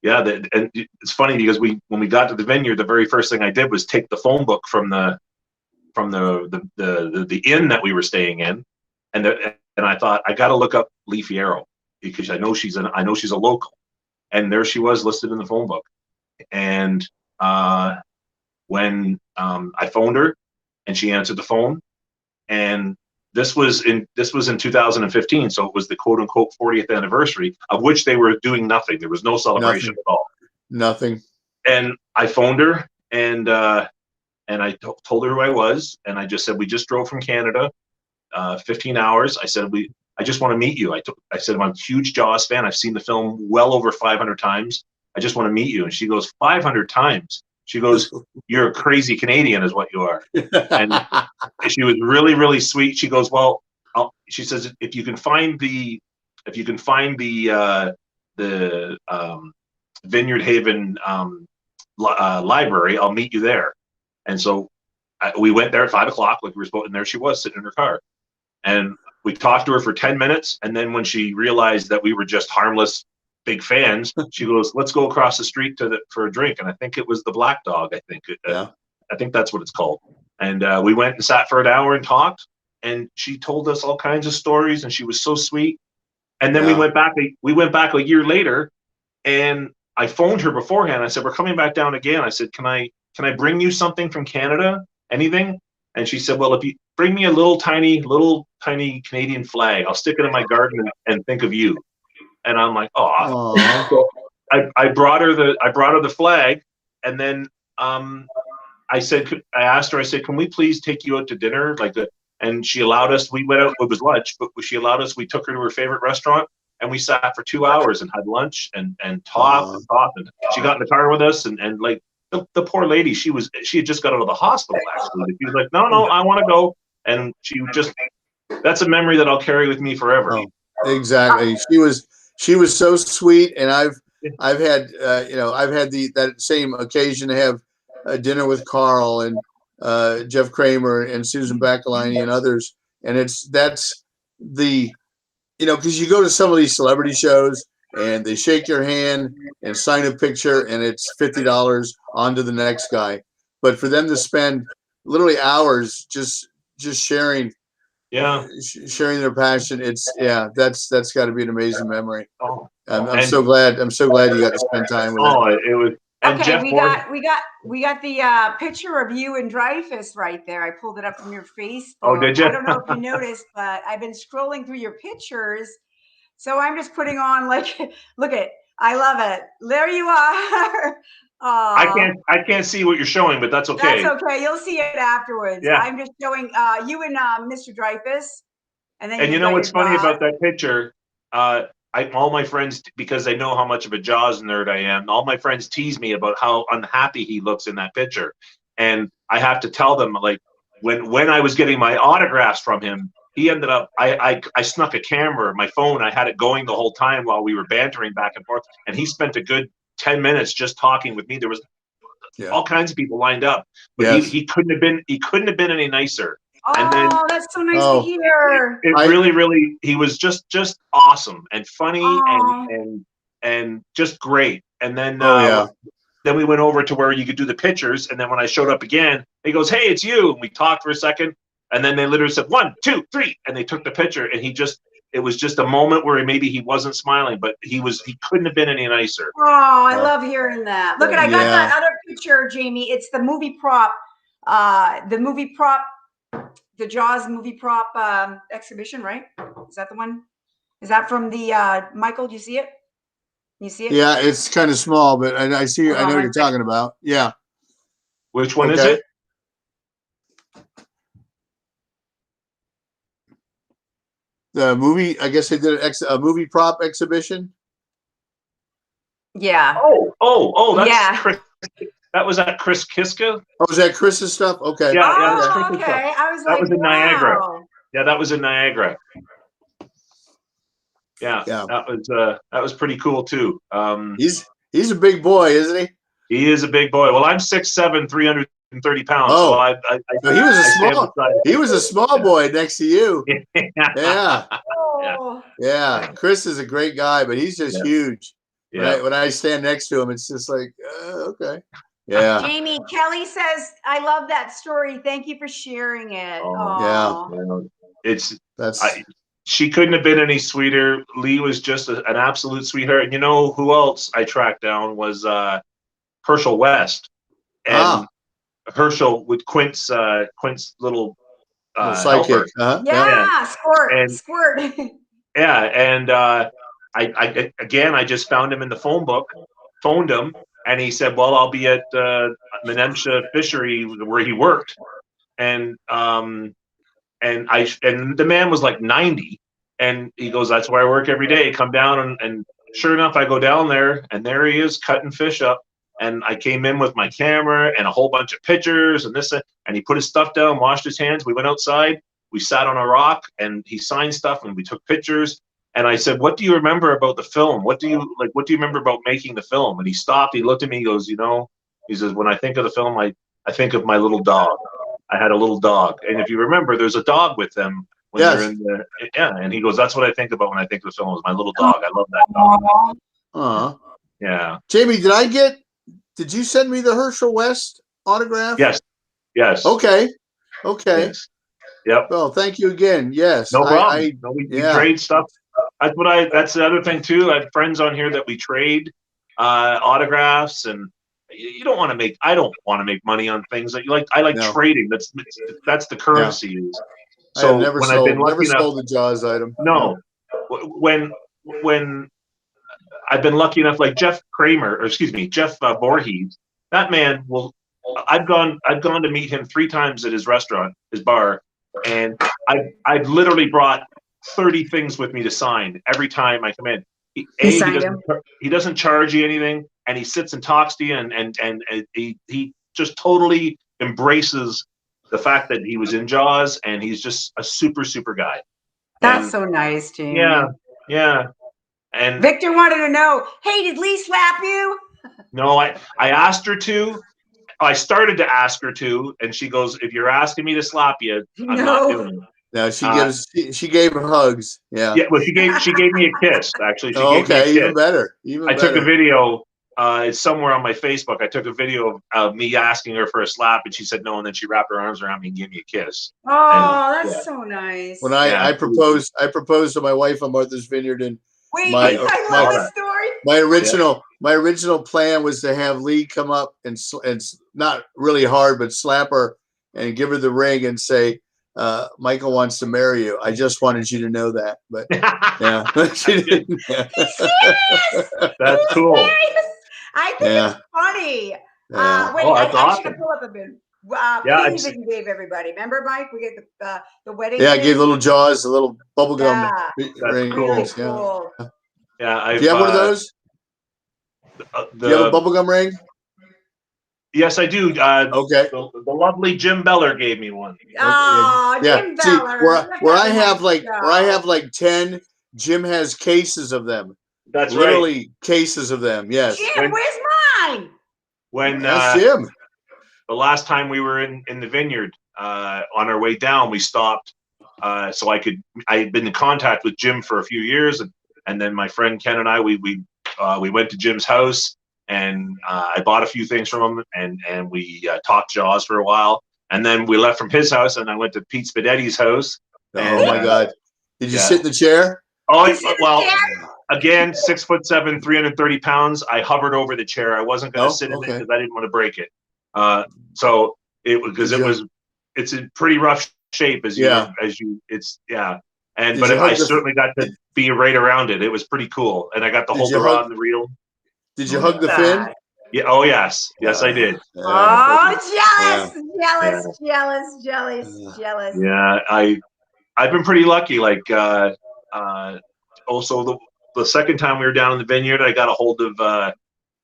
yeah, and it's funny because when we got to the vineyard, the very first thing I did was take the phone book from the inn that we were staying in, and I thought, I got to look up Lee Fierro because I know she's a local, and there she was listed in the phone book, And when I phoned her, and she answered the phone, and this was in 2015, so it was the quote unquote 40th anniversary, of which they were doing nothing. There was no celebration Nothing. at all. Nothing. And I phoned her, and I told her who I was, and I just said, we just drove from Canada, 15 hours. I said, I just want to meet you. I said, I'm a huge Jaws fan. I've seen the film well over 500 times. I just want to meet you. And she goes, 500 times? She goes, you're a crazy Canadian is what you are. And she was really, really sweet. She goes, well, she says, if you can find the Vineyard Haven library, I'll meet you there. And so we went there at 5 o'clock, like we were supposed, and there she was sitting in her car. And we talked to her for 10 minutes. And then when she realized that we were just harmless big fans, she goes, let's go across the street for a drink. And I think it was the Black Dog. I think that's what it's called. And we went and sat for an hour and talked. And she told us all kinds of stories, and she was so sweet. And then we went back a year later, and I phoned her beforehand. I said, we're coming back down again. I said, can I bring you something from Canada? Anything? And she said, well, if you bring me a little tiny Canadian flag, I'll stick it in my garden and think of you. And I'm like, oh. So I brought her the flag, and then I asked her, I said, can we please take you out to dinner? And she allowed us. We went out. It was lunch, but she allowed us. We took her to her favorite restaurant, and we sat for 2 hours and had lunch and talked and talked. And she got in the car with us, and like the poor lady, she had just got out of the hospital actually. She was like, no, I want to go, and that's a memory that I'll carry with me forever. Oh, exactly. She was so sweet, and I've had that same occasion to have dinner with Carl and Jeff Kramer and Susan Bacalani and others, and that's because you go to some of these celebrity shows and they shake your hand and sign a picture and it's $50 on to the next guy, but for them to spend literally hours just sharing their passion, that's got to be an amazing memory. I'm so glad you got to spend time with it. It was. And okay, Jeff we got the picture of you and Dreyfus right there. I pulled it up from your Facebook. Oh, did you? I don't know if you noticed, but I've been scrolling through your pictures, so I'm just putting on look at. I love it. There you are. I can't see what you're showing, but that's okay. That's okay. You'll see it afterwards. Yeah. I'm just showing you and Mr. Dreyfus, and then you know what's funny about that picture? All my friends, because they know how much of a Jaws nerd I am, all my friends tease me about how unhappy he looks in that picture. And I have to tell them, like, when I was getting my autographs from him, he ended up, I snuck a camera, my phone, I had it going the whole time while we were bantering back and forth. And he spent a good 10 minutes just talking with me. There was all kinds of people lined up, but he couldn't have been any nicer. And then, that's so nice to hear. Really, he was just awesome and funny and just great. And then then we went over to where you could do the pictures. And then when I showed up again, he goes, "Hey, it's you." And we talked for a second, and then they literally said 1, 2, 3, and they took the picture. And it was just a moment where maybe he wasn't smiling, but he couldn't have been any nicer. Oh, I love hearing that. Look, I got that other picture, Jamie. It's the movie prop. The Jaws movie prop exhibition, right? Is that the one? Is that from the Michael? Do you see it? You see it? Yeah, it's kind of small, but I see. I know what you're talking about. Yeah. Which one is it? The movie. I guess they did a movie prop exhibition. Yeah. Oh, that's Chris. That was at Chris Kiska. Oh, was that Chris's stuff? Okay. Yeah, that's Chris's stuff. I was that was in Niagara. Yeah, that was in Niagara. Yeah. That was pretty cool too. He's a big boy, isn't he? He is a big boy. Well, I'm 6'7", 330 pounds. Oh, so he was a small boy next to you. Yeah. Oh. Yeah. Chris is a great guy, but he's just huge. Yeah. When I stand next to him, it's just like, okay. Yeah. Jamie, Kelly says, I love that story. Thank you for sharing it. She couldn't have been any sweeter. Lee was just an absolute sweetheart. And you know who else I tracked down was Herschel West, and Ah. Herschel with Quint's little Little helper. sidekick. Uh-huh. Yeah, squirt, And- squirt. Yeah, and I just found him in the phone book, phoned him, and he said, "Well, I'll be at Menemsha Fishery where he worked," and the man was like 90, and he goes, "That's where I work every day. Come down," and sure enough, I go down there, and there he is cutting fish up. And I came in with my camera and a whole bunch of pictures and this, and he put his stuff down, washed his hands. We went outside, we sat on a rock, and he signed stuff, and we took pictures. And I said, "What do you remember about the film? What do you remember about making the film?" And he stopped. He looked at me. He goes, he says, "When I think of the film, I think of my little dog. I had a little dog, and if you remember, there's a dog with them when Yes. they're in the And he goes, "That's what I think about when I think of the film. Is my little dog. I love that dog." Yeah. Jamie, did you send me the Herschel West autograph? Yes. Yes. Okay. Yes. Yep. Well, thank you again. Yes. No problem. We yeah. trade stuff. That's the other thing too. I have friends on here that we trade autographs, and you don't want to make. I don't want to make money on things that you like. I like trading. That's the currency. Yeah. So I've never sold a Jaws item. No. When I've been lucky enough, like Jeff Voorhees, that man will. I've gone to meet him 3 times at his restaurant, his bar, and I've literally brought 30 things with me to sign every time I come in. He doesn't charge you anything, and he sits and talks to you, and he just totally embraces the fact that he was in Jaws, and he's just a super guy. That's so nice, Jamie. Yeah. And Victor wanted to know, hey, did Lee slap you? No, I asked her to. I started to ask her to, and she goes, "If you're asking me to slap you, I'm not doing it." No, she gave her hugs. Yeah. Yeah, well, she gave me a kiss. Actually, she gave me a kiss. Even better. I took a video. It's somewhere on my Facebook. I took a video of me asking her for a slap, and she said no, and then she wrapped her arms around me and gave me a kiss. Oh, that's so nice. When I proposed to my wife on Martha's Vineyard, and wait, I love this story. My original plan was to have Lee come up and not really hard, but slap her and give her the ring and say, "Michael wants to marry you. I just wanted you to know that." But yeah, she didn't. That's cool. I think it's funny. Yeah. Wait, that's I awesome. should have pulled up a bit. Pins that you gave everybody. Remember, Mike? We get the wedding. Yeah, I gave little Jaws, a little bubblegum ring. Cool. Really cool. Yeah. Do you have one of those? Do you have a bubblegum ring? Yes, I do. Okay. The lovely Jim Beller gave me one. Oh, yeah. Jim Beller. Where I have like 10, Jim has cases of them. That's literally cases of them. Yes. Jim, where's mine? That's Jim. The last time we were in the vineyard, on our way down, we stopped so I had been in contact with Jim for a few years, and then my friend Ken and I we went to Jim's house, and I bought a few things from him, and we talked Jaws for a while, and then we left from his house, and I went to Pete Spaghetti's house. Oh my God! Did you sit in the chair? Oh well. Again, 6'7", 330 pounds. I hovered over the chair. I wasn't going to sit in it because I didn't want to break it. So it's in pretty rough shape I certainly got to be right around it. It was pretty cool, and I got to hold the rod and the reel. Did you hug the fin? Yeah. Oh yes, I did. Jealous. Yeah, I've been pretty lucky. Like also the second time we were down in the vineyard, I got a hold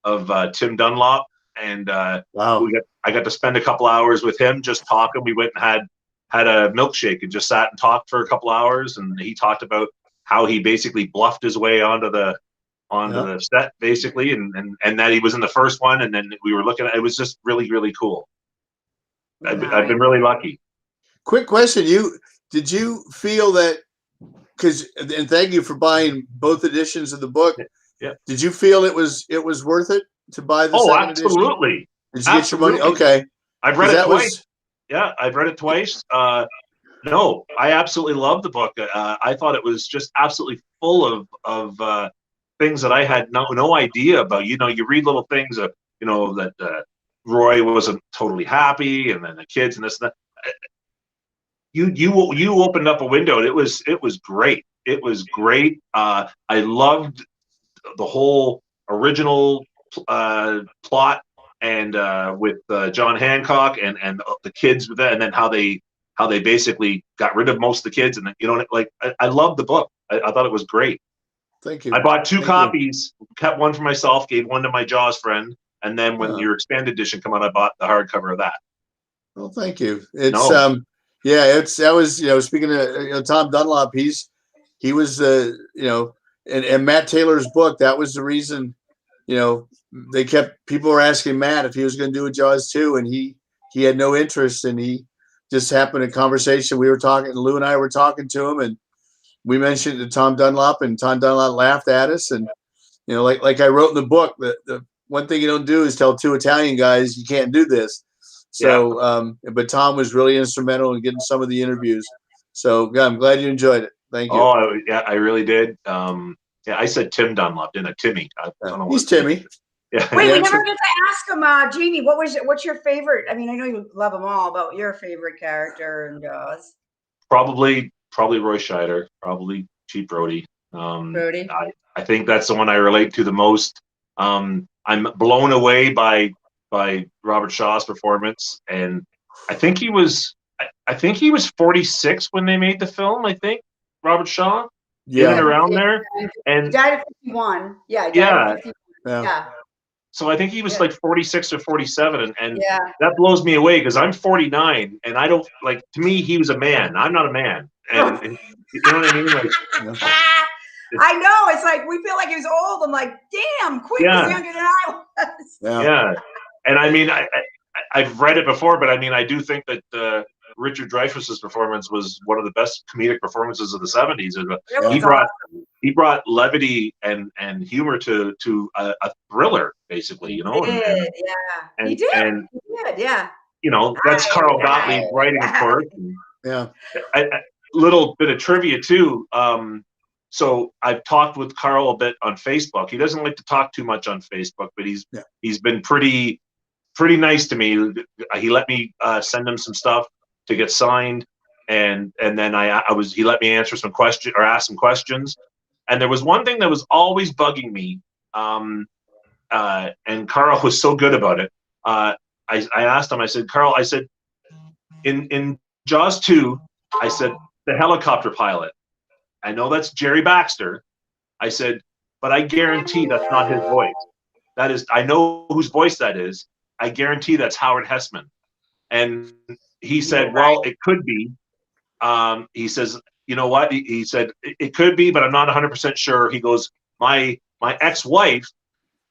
of Tim Dunlop, and wow. I got to spend a couple hours with him just talking. We went and had a milkshake and just sat and talked for a couple hours, and he talked about how he basically bluffed his way onto the set basically, and that he was in the first one, and then we were looking at it. Was just really, really cool. I've been really lucky. Quick question: did you feel that? And thank you for buying both editions of the book. Yeah. Did you feel it was worth it to buy the second edition? Absolutely. Did you get your money? Okay. I've read it twice. Yeah, I've read it twice. No, I absolutely love the book. I thought it was just absolutely full of things that I had no idea about. You read little things you know, that Roy wasn't totally happy, and then the kids and this and that. You opened up a window, and it was great. It was great. I loved the whole original plot, and with John Hancock and the kids with that, and then how they basically got rid of most of the kids, and then, you know, like I loved the book. I thought it was great. Thank you. I bought two Thank copies, kept one for myself, gave one to my Jaws friend, and then when your expanded edition came out, I bought the hardcover of that. Well, thank you. It's No. yeah, that was, you know, speaking of, you know, Tom Dunlop, he was you know, and Matt Taylor's book, that was the reason, you know, people were asking Matt if he was going to do a Jaws 2, and he had no interest, and he just happened in conversation. We were talking, Lou and I were talking to him, and we mentioned to Tom Dunlop, and Tom Dunlop laughed at us. And, you know, like I wrote in the book, the one thing you don't do is tell two Italian guys you can't do this. So, but Tom was really instrumental in getting some of the interviews. So, yeah, I'm glad you enjoyed it. Thank you. Oh, yeah, I really did. Yeah, I said Tim Dunlop, didn't I? Timmy. I don't know. He's Timmy. Yeah. Wait, we never get to ask him, Jeannie, what's your favorite? I mean, I know you love them all, but your favorite character in Jaws? Probably Roy Scheider, probably Chief Brody. Brody. I think that's the one I relate to the most. I'm blown away by Robert Shaw's performance, and I think he was 46 when they made the film. I think Robert Shaw, in and around there, and he died at 51. Yeah, Yeah. So I think he was like 46 or 47, and that blows me away because I'm 49, and I don't like. To me, he was a man. I'm not a man, and you know what I mean? Like, I know, it's like we feel like he was old. I'm like, damn, Quinn was younger than I was. Yeah, and I mean, I've read it before, but I mean, I do think that Richard Dreyfuss's performance was one of the best comedic performances of the 70s. He brought levity and humor to a thriller, basically. You know, He did. Yeah. You know, that's Carl Gottlieb writing, of course. Yeah. A little bit of trivia too. So I've talked with Carl a bit on Facebook. He doesn't like to talk too much on Facebook, but he's been pretty nice to me. He let me send him some stuff to get signed, and then he let me answer some questions or ask some questions. And there was one thing that was always bugging me, and Carl was so good about it. I asked him. I said, Carl, I said, in Jaws 2, I said, the helicopter pilot. I know that's Jerry Baxter. I said, but I guarantee that's not his voice. That is, I know whose voice that is. I guarantee that's Howard Hessman. And he said, well, it could be. He says, you know what? He said, it could be, but I'm not 100% sure. He goes, my ex-wife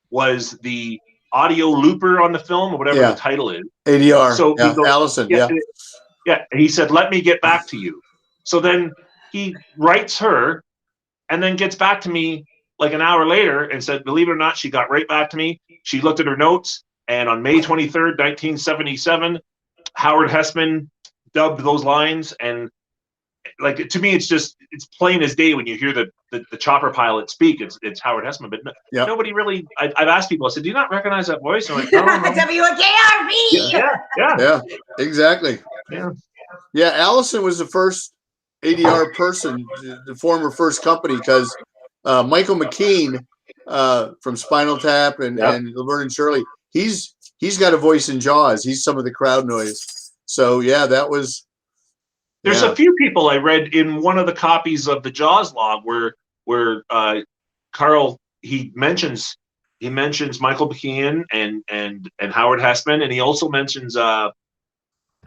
was the audio looper on the film, or whatever the title is. ADR. So he goes, Allison. Yeah. He said, let me get back to you. So then he writes her and then gets back to me like an hour later and said, believe it or not, she got right back to me. She looked at her notes, and on May 23rd, 1977, Howard Hessman dubbed those lines. And like, to me, it's plain as day when you hear the chopper pilot speak. It's Howard Hessman, but nobody really. I've asked people. I said, "Do you not recognize that voice?" I'm like, no. WKRP. Yeah, exactly. Yeah. Allison was the first ADR person, the former first company, because Michael McKean from Spinal Tap and Laverne and Shirley, he's got a voice in Jaws. He's some of the crowd noise. So that was. There's a few people I read in one of the copies of the Jaws log where Carl he mentions Michael McKean and Howard Hessman, and he also mentions I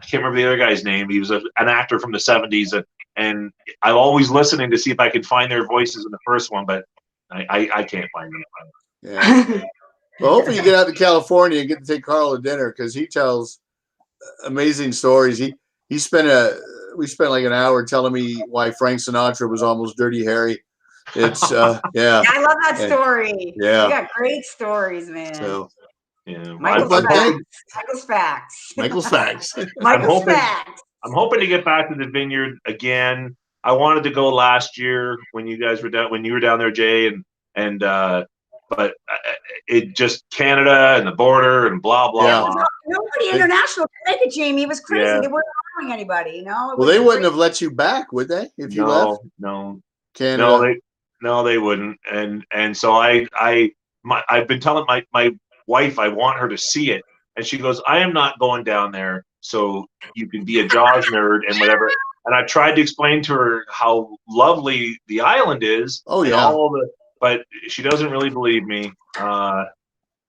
can't remember the other guy's name. He was an actor from the 70s, and I'm always listening to see if I can find their voices in the first one, but I can't find them. Yeah. Well, hopefully you get out to California and get to take Carl to dinner, because he tells amazing stories. We spent like an hour telling me why Frank Sinatra was almost Dirty Harry. It's I love that story. Yeah, you got great stories, man. So Michael's facts. I'm hoping to get back to the vineyard again. I wanted to go last year when you guys were down, when you were down there, Jay, and but it just Canada and the border and blah blah Yeah. blah. Nobody international could make it, Jamie. It was crazy. Yeah. They weren't allowing anybody, you know. It Well, was they wouldn't crazy. have let you back, would they? If you left No, Canada? no, they wouldn't. And so I've been telling my wife I want her to see it, and she goes, I am not going down there, so you can be a Jaws nerd and whatever. And I've tried to explain to her how lovely the island is. Oh, and yeah. all the, but she doesn't really believe me.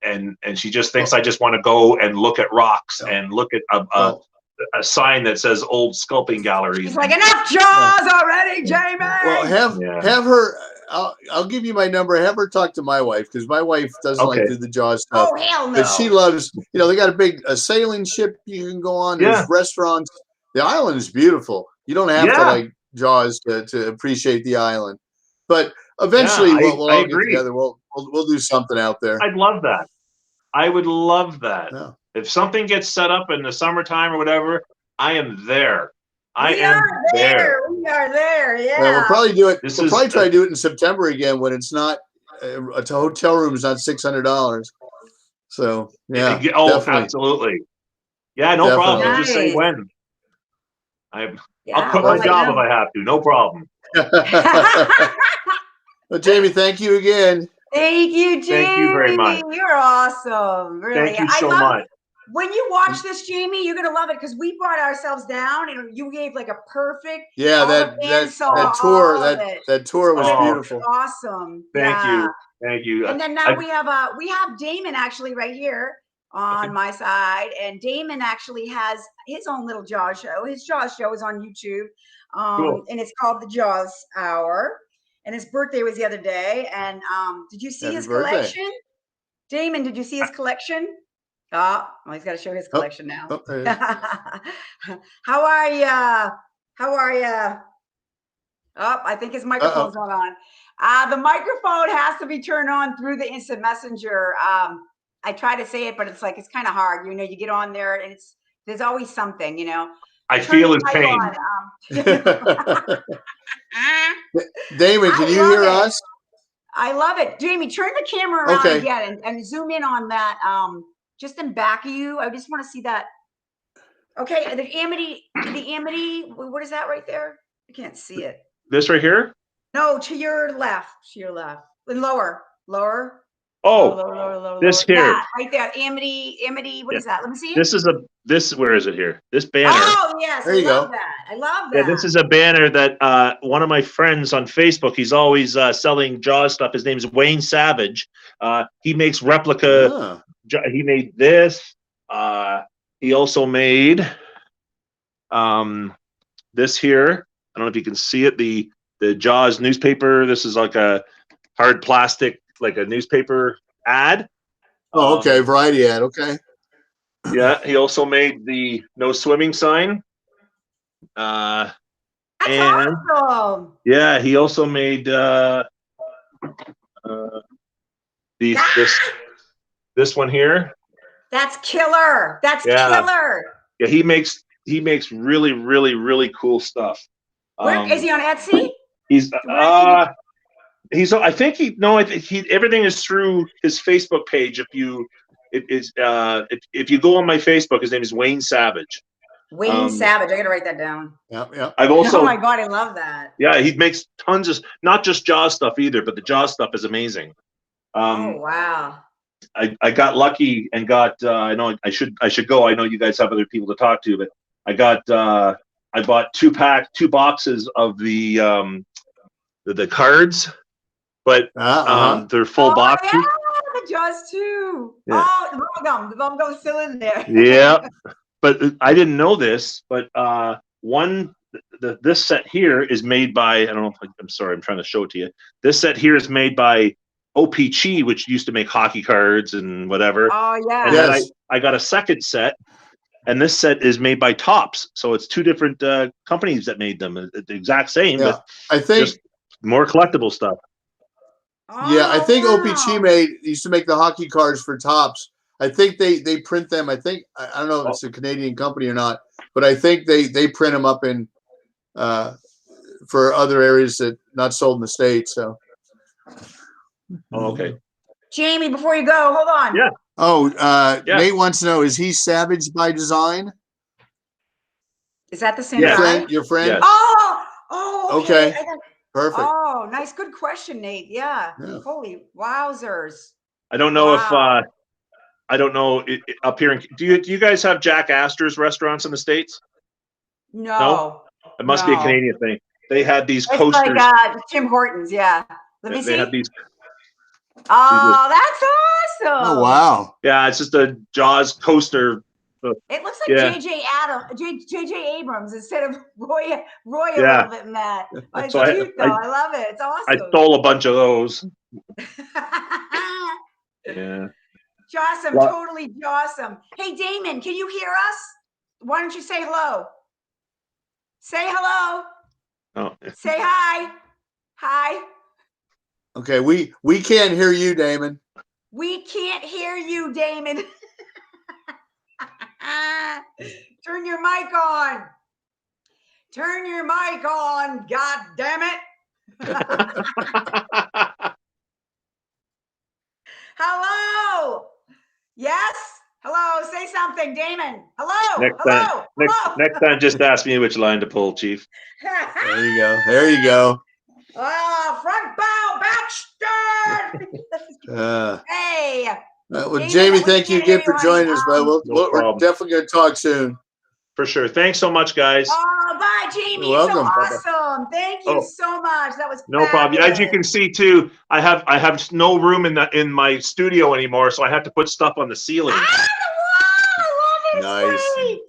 And she just thinks I just want to go and look at rocks and look at a sign that says old sculpting gallery. She's like, enough Jaws already, Jamie. Well, have her. I'll give you my number. Have her talk to my wife, because my wife doesn't like to do the Jaws stuff. Oh, hell no. But she loves. You know, they got a sailing ship you can go on. There's restaurants. The island is beautiful. You don't have to like Jaws to appreciate the island. But eventually, we'll all get together. We'll do something out there. I'd love that. I would love that. Yeah. If something gets set up in the summertime or whatever, I am there. We are there. Yeah. We'll probably do it. We'll probably try to do it in September again when it's not a hotel room is not $600. So yeah. Definitely. Absolutely. Yeah, no problem. Nice. Just say when. I'll quit my job if I have to. No problem. Well, Jamie, thank you again. Thank you, Jamie. Thank you very much. You're awesome. Really. Thank you so much. When you watch this, Jamie, you're gonna love it, because we brought ourselves down and you gave like a perfect. That tour was beautiful. Awesome. Thank you. And then now we have Damon actually right here on my side, and Damon actually has his own little Jaws show. His Jaws show is on YouTube, cool. And it's called the Jaws Hour. And his birthday was the other day. And did you see his collection? Damon, did you see his collection? Oh, well, he's got to show his collection now. How are you? How are you? Oh, I think his microphone's not on. The microphone has to be turned on through the instant messenger. I try to say it, but it's kind of hard. You know, you get on there and there's always something, you know. I feel his pain. Damon, can you hear us? I love it. Jamie, turn the camera around again and zoom in on that. Just in back of you. I just want to see that. Okay, the Amity, what is that right there? I can't see it. This right here? No, to your left. And lower. Oh, lower. This here. That, right there. Amity, what is that? Let me see it. Where is it here? This banner. Oh, yes. There you go. I love that. Yeah, this is a banner that one of my friends on Facebook, he's always selling Jaws stuff. His name is Wayne Savage. He makes replica. He made this. He also made this here. I don't know if you can see it. The Jaws newspaper. This is like a hard plastic, like a newspaper ad. Oh, okay. Variety ad. Okay. Yeah. He also made the no swimming sign. That's awesome. Yeah, he also made this one here. That's killer. Killer. Yeah, he makes really, really, really cool stuff. Where is he on Etsy? I think everything is through his Facebook page. If you go on my Facebook, his name is Wayne Savage. Wayne Savage. I gotta write that down. Yeah. I've also. Oh my god, I love that. Yeah, he makes tons of not just Jaws stuff either, but the Jaws stuff is amazing. Oh wow. I got lucky and got. I know I should go. I know you guys have other people to talk to, but I got. I bought two boxes of the cards, but they're full boxes. Yeah, the Jaws too. Yeah. Oh, the bubblegum's still in there. Yeah, but I didn't know this. But this set here is made by. I don't know. I'm sorry. I'm trying to show it to you. This set here is made by OPC, which used to make hockey cards and whatever. Oh yeah. And then I got a second set, and this set is made by Topps. So it's two different companies that made them. The exact same, but I think just more collectible stuff. Yeah, I think OPC used to make the hockey cards for Topps. I think they print them. I don't know if it's a Canadian company or not, but I think they print them up in for other areas that not sold in the States. So. Oh, okay. Jamie, before you go, hold on. Yeah. Oh, Yeah. Nate wants to know, is he Savage by design? Is that the same Yes. guy? Your friend? Yes. Oh, okay. Okay. Perfect. Oh, nice. Good question, Nate. Yeah. Yeah. Holy wowzers. I don't know if Wow. I don't know up here. Do you guys have Jack Astor's restaurants in the States? No. It must be a No. Canadian thing. They had these It's coasters. like Tim Hortons. Yeah. Let me They see. had these. Oh, that's awesome. Oh, wow. Yeah, it's just a Jaws coaster. It looks like Yeah. JJ Abrams instead of Roy a Yeah. little bit in that. But it's So cute though. I love it. It's I awesome. stole a bunch of those. Yeah. Jawsome, Well- totally jawsome. Hey Damon, can you hear us? Why don't you say hello? Say hello. Oh. Say hi. Hi. Okay, we can't hear you, Damon. We can't hear you, Damon. Turn your mic on. Turn your mic on. God damn it. Hello. Yes. Hello. Say something, Damon. Hello. Next Hello. time, Hello. next time, just ask me which line to pull, Chief. There you go. There you go. Front bow, back stern. Hey. Well, Damon, Jamie, we thank you can't hear again for you, joining honey. us, bud. No We're problem. definitely going to talk soon. For sure. Thanks so much, guys. Oh, bye, Jamie. You're You're so welcome. awesome. Thank you Oh. so much. That was No problem. As you can fabulous. see too, I have no room in my studio anymore, so I have to put stuff on the ceiling. Wow, I love it. Nice. It's great.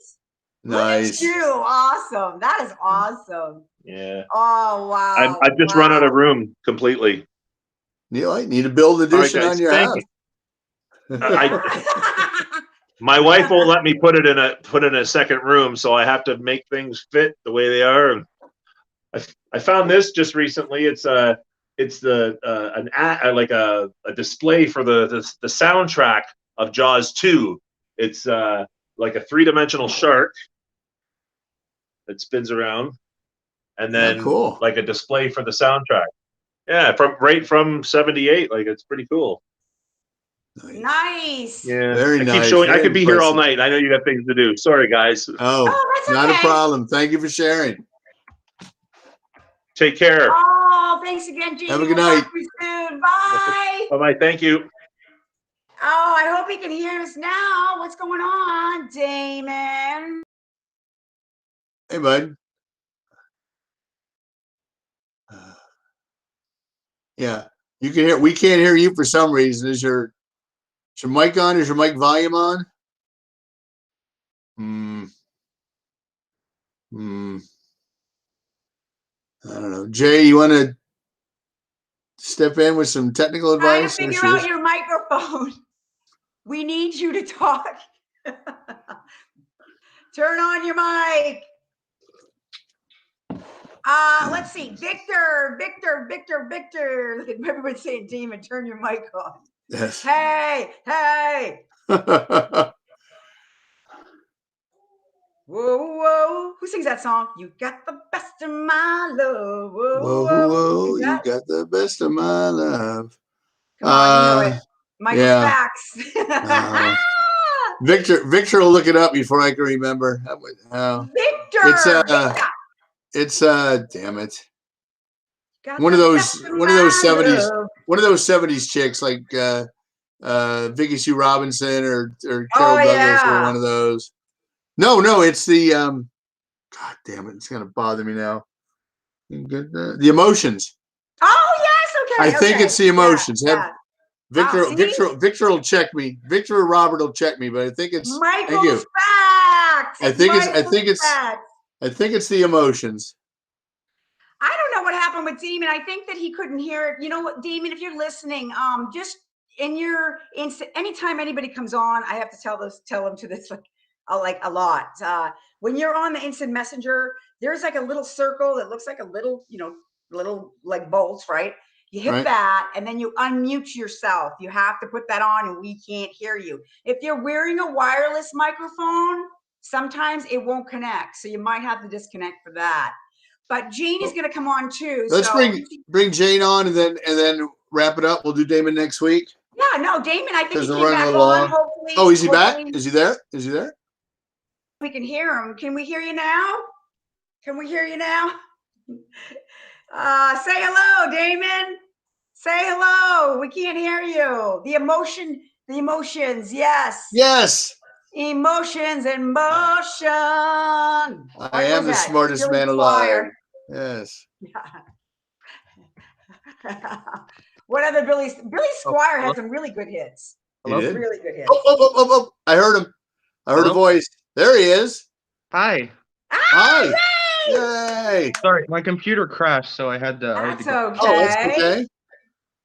Nice. Look at you. Awesome. That is awesome. Yeah. Oh, wow. I've just run out of room completely. You need to build an All right, addition guys. on your Thank house. you. My wife won't let me put it in a second room, so I have to make things fit the way they are. And I found this just recently. It's a display for the soundtrack of Jaws 2. It's like a 3-dimensional shark that spins around, and then cool. like a display for the soundtrack. Yeah, from '78. Like, it's pretty cool. Nice. Yeah, Very I nice. keep showing. Very I could be here all impressive. night. I know you got things to do. Sorry, guys. Oh, that's not a okay. problem. Thank you for sharing. Take care. Oh, thanks again, Jamie. Have a good We'll night. talk to you soon. Bye. Bye-bye. Thank you. Oh, I hope he can hear us now. What's going on, Damon? Hey, bud. Yeah, you can hear. We can't hear you for some reason. Is your mic on? Is your mic volume on? I don't know. Jay, you want to step in with some technical Try to advice? There figure she out is. your microphone. We need you to talk. Turn on your mic. Let's see. Victor. Look at everybody saying, Damon, turn your mic on. Yes. Hey. Whoa. Who sings that song? You got the best of my love. Whoa, you got the best of my love. Come on, you know it. Michael yeah. Fax. Victor will look it up before I can remember. Victor. It's damn it. One of those 70s chicks like Vicky Sue Robinson or Carol Douglas or one of those. No, it's the God damn it, it's gonna bother me now. The Emotions. Oh yes, okay. I think it's the Emotions. Yeah. Victor will check me. Victor or Robert will check me, but I think it's Michael's Facts. I think it's the Emotions. I don't know what happened with Damon. I think that he couldn't hear it. You know what, Damon, if you're listening, just anytime anybody comes on, I have to tell them to this like a lot. When you're on the instant messenger, there's like a little circle that looks like a little, little like bolts, right? You hit that and then you unmute yourself. You have to put that on and we can't hear you. If you're wearing a wireless microphone, sometimes it won't connect. So you might have to disconnect for that. But Jane is going to come on too. Let's bring Jane on and then wrap it up. We'll do Damon next week. Yeah, no, Damon, I think Because he we're came running a back little on. long. Hopefully, Oh, is he back? hopefully Is he there? Is he there? we can hear him. Can we hear you now? Can we hear you now? Say hello, Damon. Say hello. We can't hear you. The emotions, yes. Yes. Emotions in motion. I am the smartest Billy man alive. Squire. Yes. What other Billy Squire hello? had some really good hits. He Hello? did. Really good hits. Oh, oh, oh, oh, oh. I heard him. I heard a Hello? voice. There he is. Hi. Hi. Yay! Yay. Sorry, my computer crashed, so I had to That's go. Oh, that's okay. okay.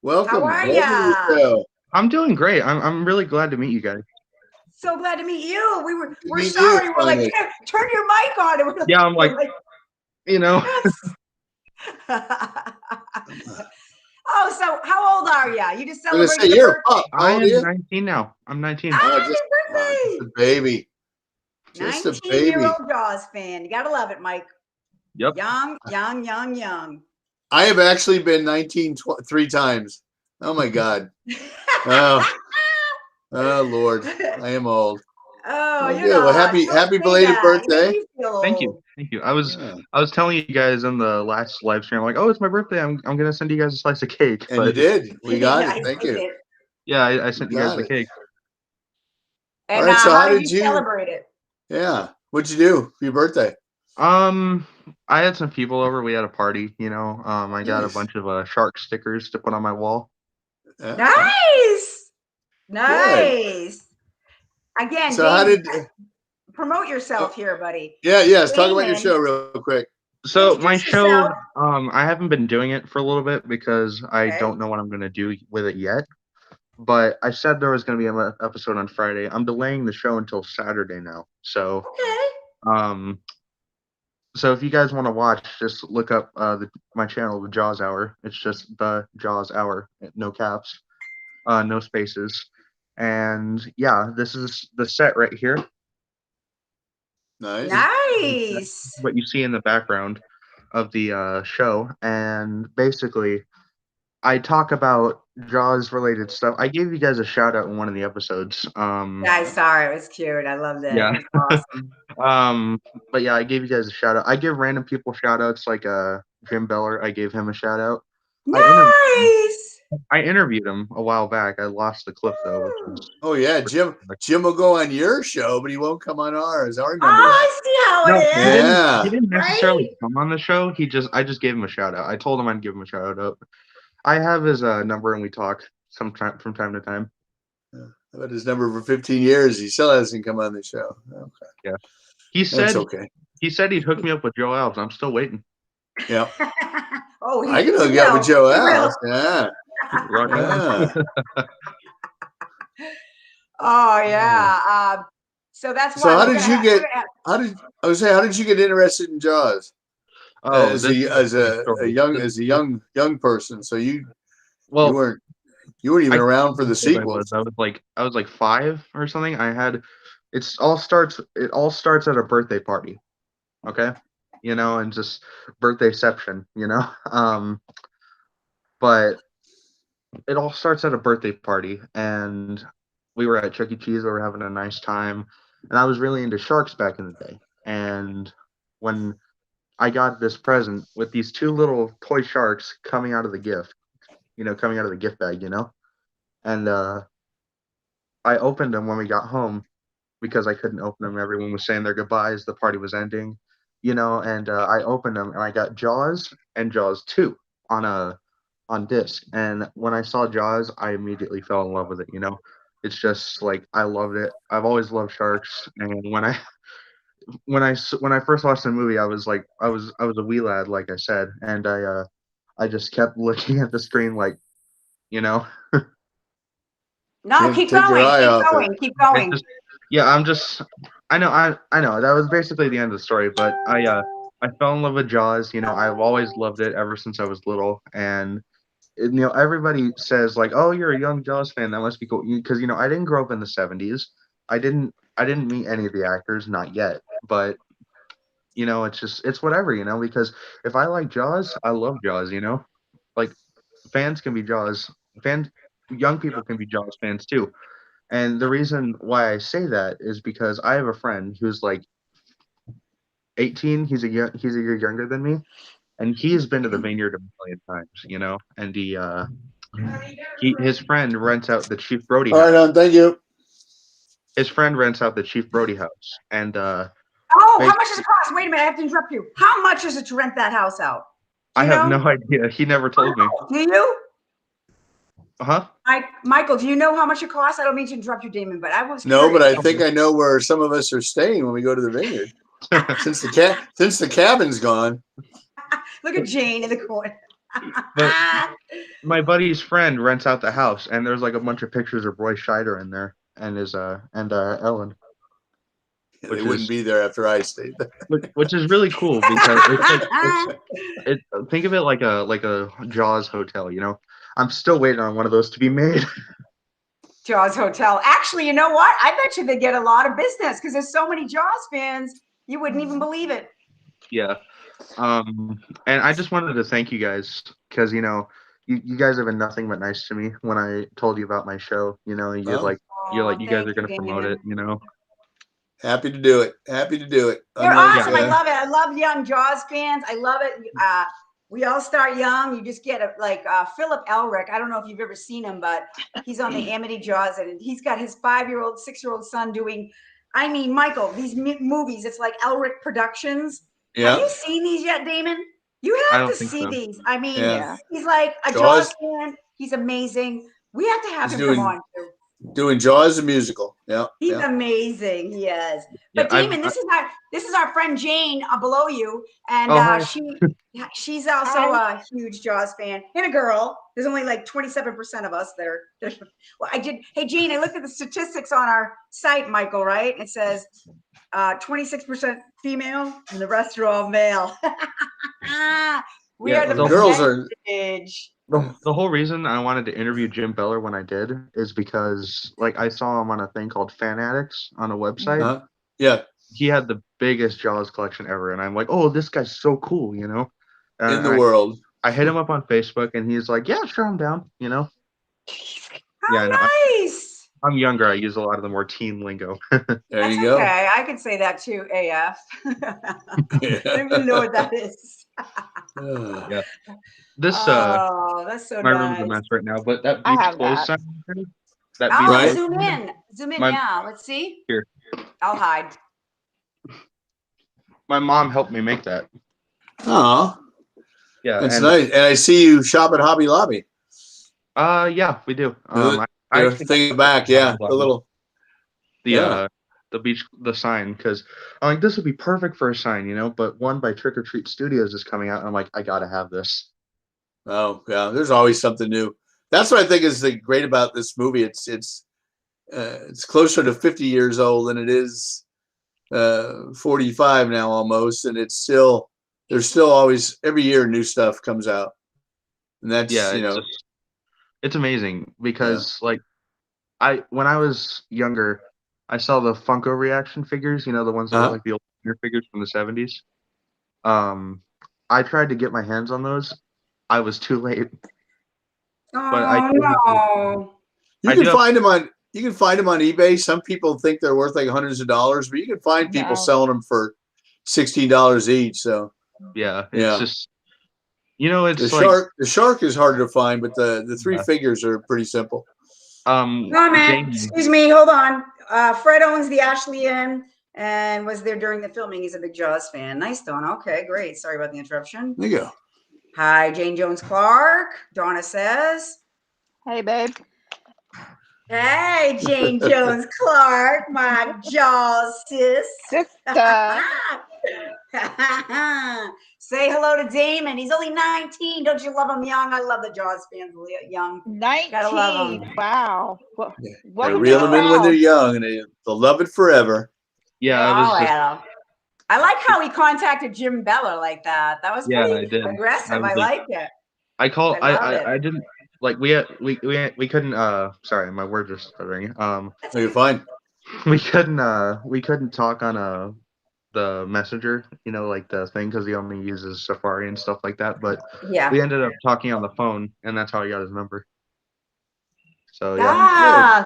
Welcome. How are Welcome to the ya? show. I'm doing great. I'm really glad to meet you guys. So glad to meet you. Good to We're meet sorry. you, We're like, finally. turn your mic on. And we're Yeah, I'm like, you know, Oh, so how old are ya? You just I'm gonna say celebrated your you're a birthday. pup. How I old are am you? 19 now. I'm 19. Oh, Happy just a birthday! baby. Just a 19-year-old Jaws fan. You gotta love it, Mike. Yep. Young, young, young, young. I have actually been 19 3 times. Oh my God. Oh, oh Lord. I am old. Oh, Oh, you're good. Well, not. happy Don't say belated that. It makes birthday. you feel Thank you. old. Thank you. Yeah. I was telling you guys in the last live stream, like, oh, it's my birthday. I'm gonna send you guys a slice of cake. And you But did. We got Yeah, it. I Thank see you. it. yeah, I We sent you guys got the it. cake. All And right. So how how did did you you? celebrate it? Yeah. What'd you do for your birthday? I had some people over. We had a party, you know. I got a Nice. bunch of shark stickers to put on my wall. Yeah. Nice. Good. Nice. Again, So how Damon, did? promote yourself here, buddy. Yeah. Yes. Talk about your Damon, show real quick. So my introduce show, yourself. I haven't been doing it for a little bit because I Okay. don't know what I'm gonna do with it yet. But I said there was gonna be an episode on Friday. I'm delaying the show until Saturday now. Okay. Um, so if you guys want to watch, just look up my channel, the Jaws Hour. It's just the Jaws Hour, no caps, no spaces. And yeah, this is the set right here. Nice. Nice. What you see in the background of the show, and basically I talk about Jaws related stuff. I gave you guys a shout out in one of the episodes. Yeah, I saw it. It was cute. I loved it. Yeah. It was awesome. But yeah, I gave you guys a shout out. I give random people shout outs like Jim Beller. I gave him a shout out. Nice. I interviewed him a while back. I lost the clip though, which was Oh yeah, Jim. Jim will go on your show, but he won't come on ours. I remember Oh, that. I see how no, it he is. didn't. Yeah. He didn't necessarily Right? come on the show. I just gave him a shout out. I told him I'd give him a shout out. I have his number and we talk sometime from time to time. I've had his number for 15 years. He still hasn't come on the show. Okay. Yeah. He That's said okay. he'd hook me up with Joe Alves. I'm still waiting. Yeah. Oh, I can he hook you up with will. Joe He will. Alves. Yeah. Rock on. Yeah. Oh yeah. So that's So why how we're did gonna you have, get I was saying, how did you get interested in Jaws? Oh, As this is funny story. young person. So you Well, weren't even I around for the I was. sequels. I was like 5 or something. It all starts at a birthday party. Okay? You know, and just birthdayception, you know? But it all starts at a birthday party, and we were at Chuck E. Cheese. We were having a nice time, and I was really into sharks back in the day. And when I got this present with these 2 little toy sharks coming out of the gift bag, you know, and I opened them when we got home because I couldn't open them. Everyone was saying their goodbyes. The party was ending, you know, and I opened them and I got Jaws and Jaws 2 on disc. And when I saw Jaws, I immediately fell in love with it. You know, it's just like I loved it. I've always loved sharks, and when I first watched the movie, I was like I was a wee lad, like I said, and I just kept looking at the screen like, you know, No, Can't keep take your going. eye Keep off it. going. Keep it going. just yeah, I know that was basically the end of the story, but I fell in love with Jaws. You know, I've always loved it ever since I was little, and you know, everybody says like, "Oh, you're a young Jaws fan. That must be cool." Because you know, I didn't grow up in the '70s. I didn't meet any of the actors, not yet. But you know, it's whatever. You know, because if I like Jaws, I love Jaws. You know, like fans can be Jaws fans. young people can be Jaws fans too. And the reason why I say that is because I have a friend who's like 18. He's a year younger than me, and he's been to the vineyard a million times, and his friend rents out the Chief Brody All house. right, thank you. His friend rents out the Chief Brody house, and Oh, how much does it cost? Wait a minute, I have to interrupt you. How much is it to rent that house out? I have no idea. He never told me. Do you? Uh-huh. Michael, do you know how much it costs? I don't mean to interrupt you, Damon, but I was No, but I curious. think I know where some of us are staying when we go to the vineyard. since the cabin's gone. Look at Jane in the corner. But my buddy's friend rents out the house, and there's like a bunch of pictures of Roy Scheider in there, and Ellen. Yeah, they wouldn't be there after I stayed there. Which is really cool because think of it like a Jaws hotel. I'm still waiting on one of those to be made. Jaws Hotel. Actually, you know what? I bet you they get a lot of business because there's so many Jaws fans. You wouldn't even believe it. Yeah. And I just wanted to thank you guys because you guys have been nothing but nice to me when I told you about my show. You guys are going to promote it. Happy to do it. They're awesome. I love it. I love young Jaws fans. I love it. We all start young. You just get Philip Elric. I don't know if you've ever seen him, but he's on the Amity Jaws, and he's got his 5-year-old, 6-year-old son doing. I mean, Michael, these movies. It's like Elric Productions. Yeah. Have you seen these yet, Damon? You have to see these. I mean, he's like a Jaws fan. He's amazing. We have to have him come on too. Doing Jaws the musical. Yeah. He's amazing. He is. But Damon, this is our friend Jane below you, and she's also a huge Jaws fan and a girl. There's only like 27% of us there. Well, Hey Jane, I looked at the statistics on our site, Michael. Right? It says 26% female, and the rest are all male. We are the girls are. The whole reason I wanted to interview Jim Beller when I did is because I saw him on a thing called Fanatics on a website. Yeah. He had the biggest Jaws collection ever, and I'm like, oh, this guy's so cool, in the world. I hit him up on Facebook, and he's like, yeah, sure, I'm down, How nice. I'm younger. I use a lot of the more teen lingo. There you go. Okay, I can say that too. AF. I don't even know what that is. Yeah. This that's so my nice. room's a mess right now, but that beach close sign. Zoom in. Yeah. Let's see. Here. I'll hide. My mom helped me make that. Oh. Yeah. That's nice. And I see you shop at Hobby Lobby. Yeah, we do. I think back, the little the beach, the sign, because I'm like, this would be perfect for a sign, but one by Trick or Treat Studios is coming out, and I'm like, I gotta have this. Oh yeah, there's always something new. That's what I think is the great about this movie. It's closer to 50 years old than it is 45 now almost, and there's still always every year new stuff comes out, and that's it's amazing because when I was younger, I saw the Funko reaction figures, the ones that were like the old figures from the 70s. I tried to get my hands on those. I was too late. No. You can find them on eBay. Some people think they're worth like hundreds of dollars, but you can find people selling them for $16 each. So it's just it's the shark is harder to find, but the three figures are pretty simple. Comment. Excuse me, hold on. Fred owns the Ashley Inn and was there during the filming. He's a big Jaws fan. Nice, Donna. Okay, great. Sorry about the interruption. There you go. Hi, Jane Jones Clark. Donna says, hey, babe. Hey, Jane Jones Clark, my Jaws sis. Sister. Say hello to Damon. He's only 19. Don't you love him young? I love the Jaws fans young. 19. Gotta love them. Wow. They reel them in when they're young, and they'll love it forever. Yeah, I like how he contacted Jim Beller like that. That was pretty aggressive. I like it. I didn't we couldn't sorry, my words are stuttering. You're fine. We couldn't talk on the messenger, like the thing, because he only uses Safari and stuff like that. But we ended up talking on the phone, and that's how I got his number. So yeah. Ah.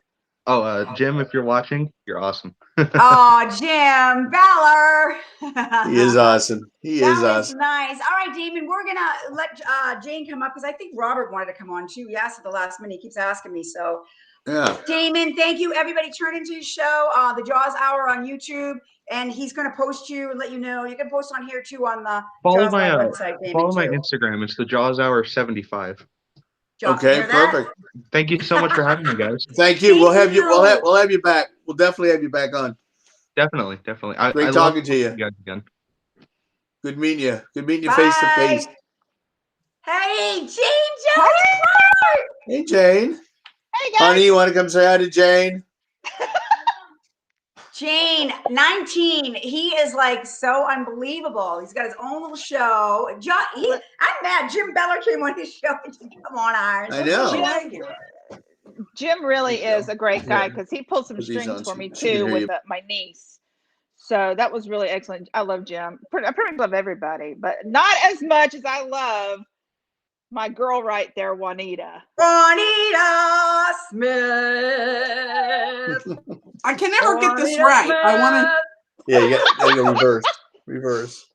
Oh, Jim, if you're watching, you're awesome. Oh, Jim Beller. He is awesome. He That is was awesome. nice. All right, Damon, we're gonna let Jane come up because I think Robert wanted to come on too. He asked at the last minute. He keeps asking me. So, Yeah. Damon, thank you. Everybody, turn into his show, the Jaws Hour on YouTube, and he's gonna post you and let you know. You can post on here too on the Follow Jaws my Live website, Damon. follow my too. Instagram. It's the Jaws Hour 75. Okay, Hear that? perfect. Thank you so much for having me, guys. Thank you. We'll Thank have you. you. We'll have you back. We'll definitely have you back on. Definitely. I Great love talking to you. guys again. Good meeting you. Good meeting you face to face. Bye. Hey, Jane Jones. Hey, Jane. Hey guys. Honey, you want to come say hi to Jane? Jane, 19. He is like so unbelievable. He's got his own little show. I'm mad. Jim Beller came on his show and didn't come on ours. I know. Jim really There you is go. a great guy Here. because he pulled some Put these strings on for so me she can too hear with you. my niece. So that was really excellent. I love Jim. I pretty much love everybody, but not as much as I love my girl right there, Juanita. Juanita Smith. I can never get this right. I want to. Yeah, you got to go reverse. Reverse.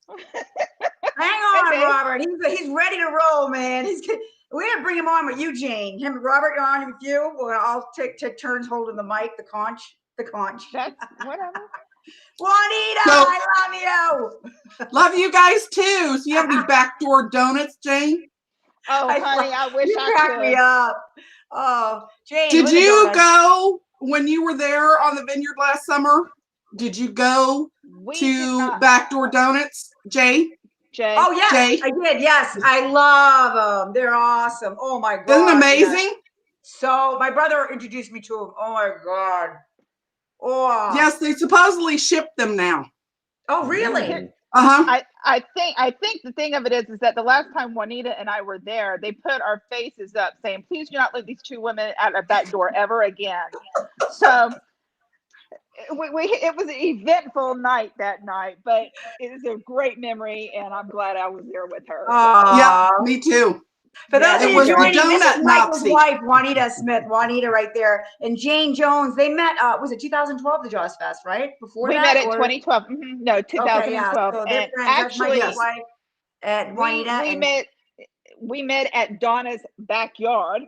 Hang on, Okay. Robert. He's ready to roll, man. We're gonna bring him on with you, Jane. Him and Robert are on with you. We'll all take turns holding the mic, the conch. That's whatever. Juanita, So- I love you. Love you guys too. So you have any backdoor donuts, Jane? Oh, honey, I wish you I crack could. me up. Oh, Jane. Did look at you donuts. go when you were there on the vineyard last summer? Did you go We did to not, backdoor donuts, Jay? Jay. Oh yes, Jay? I did. Yes, I love them. They're awesome. Oh my god, Isn't it yes. amazing? So my brother introduced me to them. Oh my god. Oh Yes, they supposedly ship them now. Oh really? Uh-huh. I think the thing of it is that the last time Juanita and I were there, they put our faces up saying, "Please do not let these two women out of that door ever again." So it was an eventful night that night, but it is a great memory, and I'm glad I was there with her. Yeah, me too. For those It of you was the joining, this is donut Michael's Nazi. wife, Juanita Smith. Juanita right there. And Jane Jones, they met, was it 2012, the Jaws Fest, right? Before We that? met at or- 2012. No, 2012. Okay, yeah. So they're And friends. That's Michael's actually, wife at Juanita. we met at Donna's backyard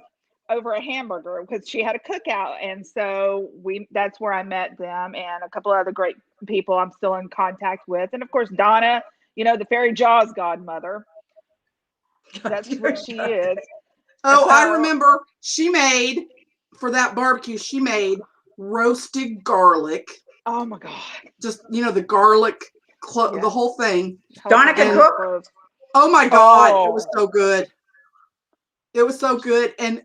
over a hamburger because she had a cookout, and so that's where I met them and a couple of other great people I'm still in contact with, and of course Donna, the fairy Jaws godmother. That's what she is. Oh, I So- remember she made, for that barbecue, she made roasted garlic. Oh my god! Just, the garlic, Yeah. the whole thing. Donna can And- cook. Oh my God, Oh. it was so good. It was so good. And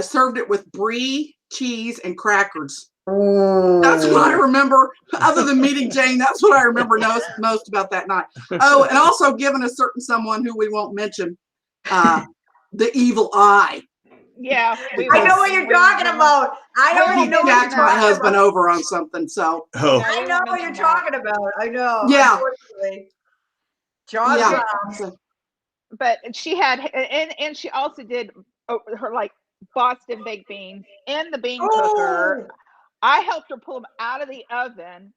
served it with brie, cheese, and crackers. That's what I remember. Other than meeting Jane, that's what I remember most about that night. Oh, and also giving a certain someone who we won't mention the evil eye. Yeah, I know what you're talking about. I we already won't know He what you're jacked my talking husband about. over on something. So Oh, No, I we know won't what you're mention that. talking about. I know. Yeah. Unfortunately. Jaws yeah. ground. But she had, and she also did her like Boston baked beans in the bean cooker. Oh, I helped her pull them out of the oven,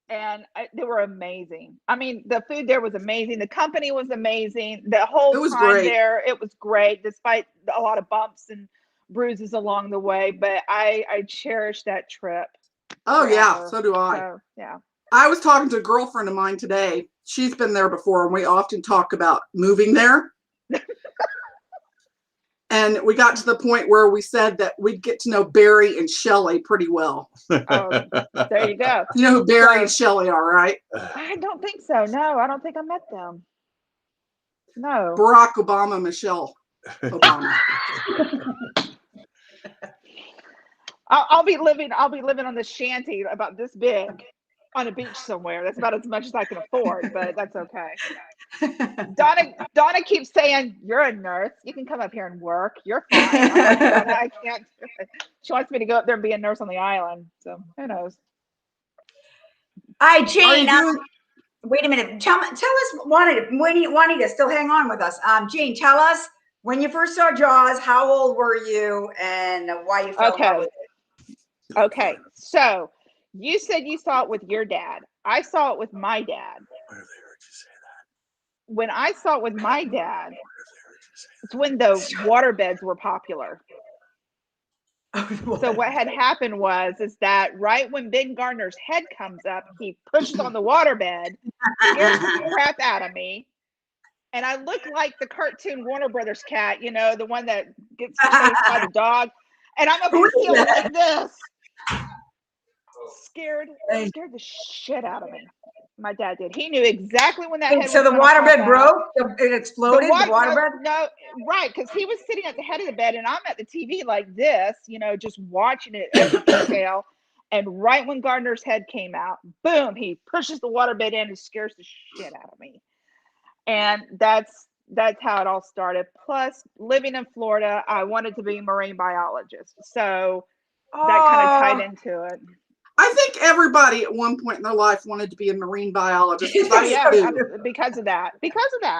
and they were amazing. I mean, the food there was amazing. The company was amazing. The whole It was time great. there, it was great, despite a lot of bumps and bruises along the way. But I cherish that trip. Oh yeah, forever. so do I. So, yeah. I was talking to a girlfriend of mine today. She's been there before, and we often talk about moving there. And we got to the point where we said that we'd get to know Barry and Shelley pretty well. Oh, there you go. You know who Barry and So- Shelley are, right? I don't think so. No, I don't think I met them. No. Barack Obama, Michelle Obama. I'll be living on the shanty about this big on a beach somewhere. That's about as much as I can afford, but that's okay. Donna keeps saying, "You're a nurse. You can come up here and work. You're fine." I'm like, "Donna, I can't do it." She wants me to go up there and be a nurse on the island. So who knows? All right, Are Jane. you doing? Wait a minute. Tell us, Juanita, still hang on with us. Jane, tell us When you first saw Jaws, how old were you and why you fell in love Okay. with it? Okay. So you said you saw it with your dad. I saw it with my dad. Where have they heard you say that? When I saw it with my dad, Where have they heard you say it's when the waterbeds were popular. So what had happened is that right when Ben Gardner's head comes up, he pushes on the waterbed, scares the crap out of me. And I look like the cartoon Warner Brothers cat, you know, the one that gets chased by the dog. And I'm up on the ceiling like this. Scared the shit out of me. My dad did. He knew exactly when that head So was the gonna pop waterbed out. broke? It exploded? The waterbed? No, right, because he was sitting at the head of the bed and I'm at the TV like this, you know, just watching it every detail. And right when Gardner's head came out, boom, he pushes the waterbed in and scares the shit out of me. And that's how it all started. Plus, living in Florida, I wanted to be a marine biologist. So that kind of tied into it. I think everybody at one point in their life wanted to be a marine biologist. Yeah, because of that.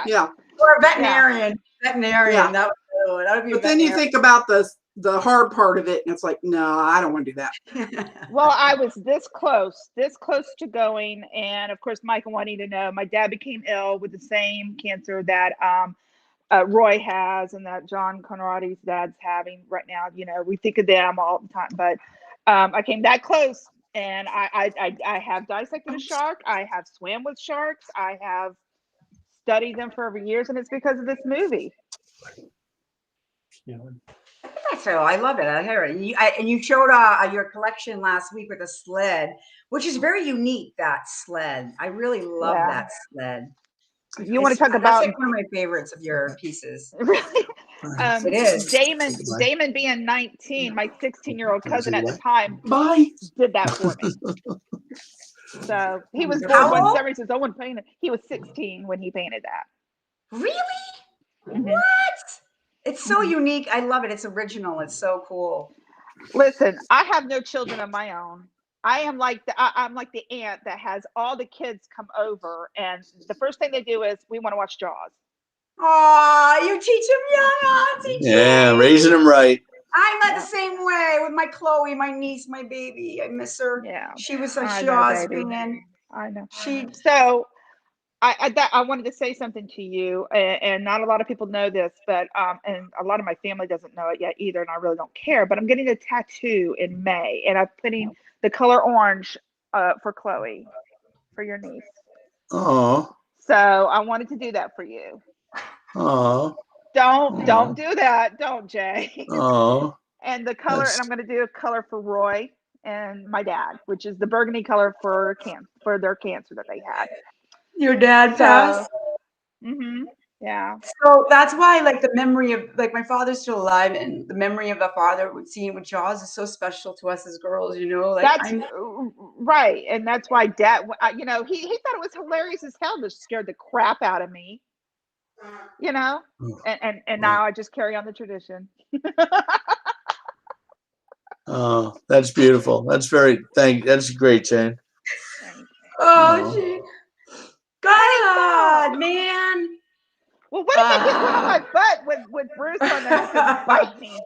Yeah. Or a veterinarian. Veterinarian. Yeah. That would be but then you think about the hard part of it, and it's like, no, I don't want to do that. Well, I was this close to going. And of course, Michael wanting to know, my dad became ill with the same cancer that Roy has and that John Conrady's dad's having right now. You know, we think of them all the time, but I came that close. And I have dissected a shark. I have swam with sharks. I have studied them for over years, and it's because of this movie. That's so. I love it. I hear it. And you showed your collection last week with a sled, which is very unique. That sled. I really love that sled. You want to talk about? That's like one of my favorites of your pieces. Really? It is. Damon being 19, my 16-year-old cousin at the time did that for me. So he was born when somebody says Owen painted. He was 16 when he painted that. Really? Mm-hmm. What? It's so unique. I love it. It's original. It's so cool. Listen, I have no children of my own. I'm like the aunt that has all the kids come over, and the first thing they do is we want to watch Jaws. Oh, you teach them young, Auntie. Yeah, raising them right. I'm not the same way with my Chloe, my niece, my baby. I miss her. Yeah, she was a Jaws fan. I know. So I wanted to say something to you, and not a lot of people know this, but and a lot of my family doesn't know it yet either, and I really don't care. But I'm getting a tattoo in May, and I'm putting the color orange for Chloe, for your niece. Oh. So I wanted to do that for you. Oh. Don't do that, don't, Jay. Oh. And the color, and I'm going to do a color for Roy and my dad, which is the burgundy color for their cancer that they had. Your dad passed. Mm-hmm. Yeah. So that's why, like, the memory of, like, my father's still alive, and the memory of the father seeing with Jaws is so special to us as girls, you know. Like, that's right, and that's why Dad, you know, he thought it was hilarious as hell. Just scared the crap out of me, you know. And now I just carry on the tradition. Oh, that's beautiful. That's great, Jane. Oh, gee. God, man. Well, what if I get one on my butt with Bruce on there to bite me?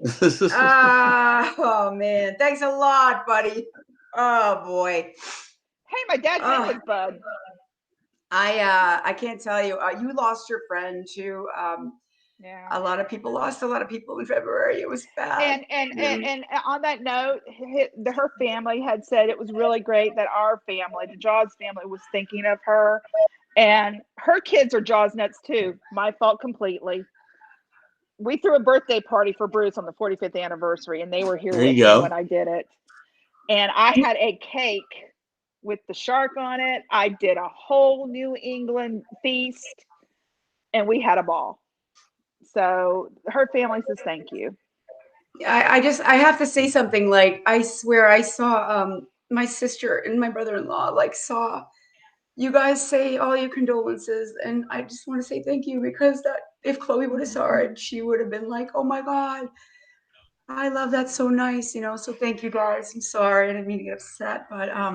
Oh, man. Thanks a lot, buddy. Oh, boy. Hey, my dad's name was Bud. I can't tell you. You lost your friend too. Yeah. A lot of people lost a lot of people in February. It was bad. And on that note, her family had said it was really great that our family, the Jaws family, was thinking of her. And her kids are Jaws nuts too. My fault completely. We threw a birthday party for Bruce on the 45th anniversary, and they were here with me when I did it. And I had a cake with the shark on it. I did a whole New England feast, and we had a ball. So her family says thank you. I have to say something. Like, I swear I saw my sister and my brother-in-law saw you guys say all your condolences, and I just want to say thank you, because that if Chloe would have saw it, she would have been like, oh my God. I love that. So nice, so thank you guys. I'm sorry, I didn't mean to get upset, but I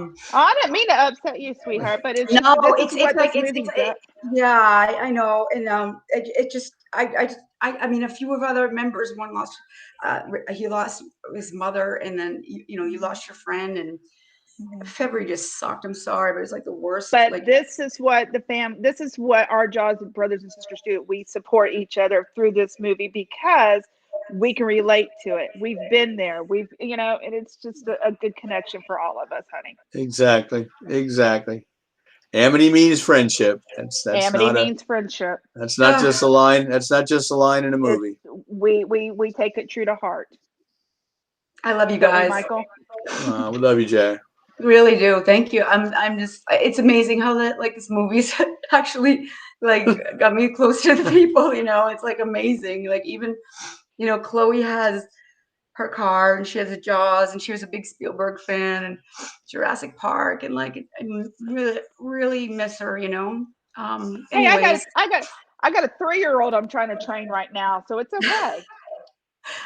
didn't mean to upset you, sweetheart, but it's just no, this is what this movie does. yeah, I know, and it just I mean, a few of other members. One lost, he lost his mother, and then you lost your friend, and February just sucked. I'm sorry, but it's like the worst. But Like, this is what this is what our Jaws brothers and sisters do. We support each other through this movie because we can relate to it. We've been there. We've, and it's just a good connection for all of us, honey. Exactly. Amity means friendship. That's Amity not means friendship. that's not just a line. That's not just a line in a movie. We take it true to heart. I love you Don't we, guys, Michael? We love you, Jay. really do. Thank you. I'm just. It's amazing how that this movie's actually got me closer to the people. It's like amazing. Like even Chloe has her car and she has a Jaws and she was a big Spielberg fan and Jurassic Park and I really miss her. Hey, Anyways, I got a 3-year-old I'm trying to train right now, so it's okay.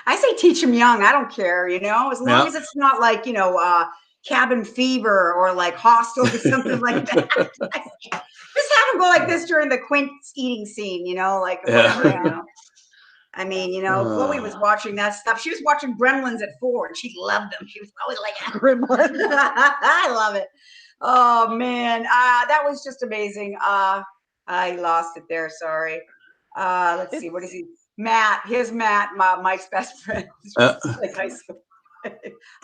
I say teach them young. I don't care. As long as it's not Cabin Fever or Hostel or something like that. Just have them go like this during the Quint's eating scene. Whatever. I mean, Chloe was watching that stuff. She was watching Gremlins at 4 and she loved them. She was always like, Gremlins. I love it. Oh man. That was just amazing. I lost it there. Sorry. Let's see. What is he? Matt. Here's Matt, Mike's best friend. Like high school.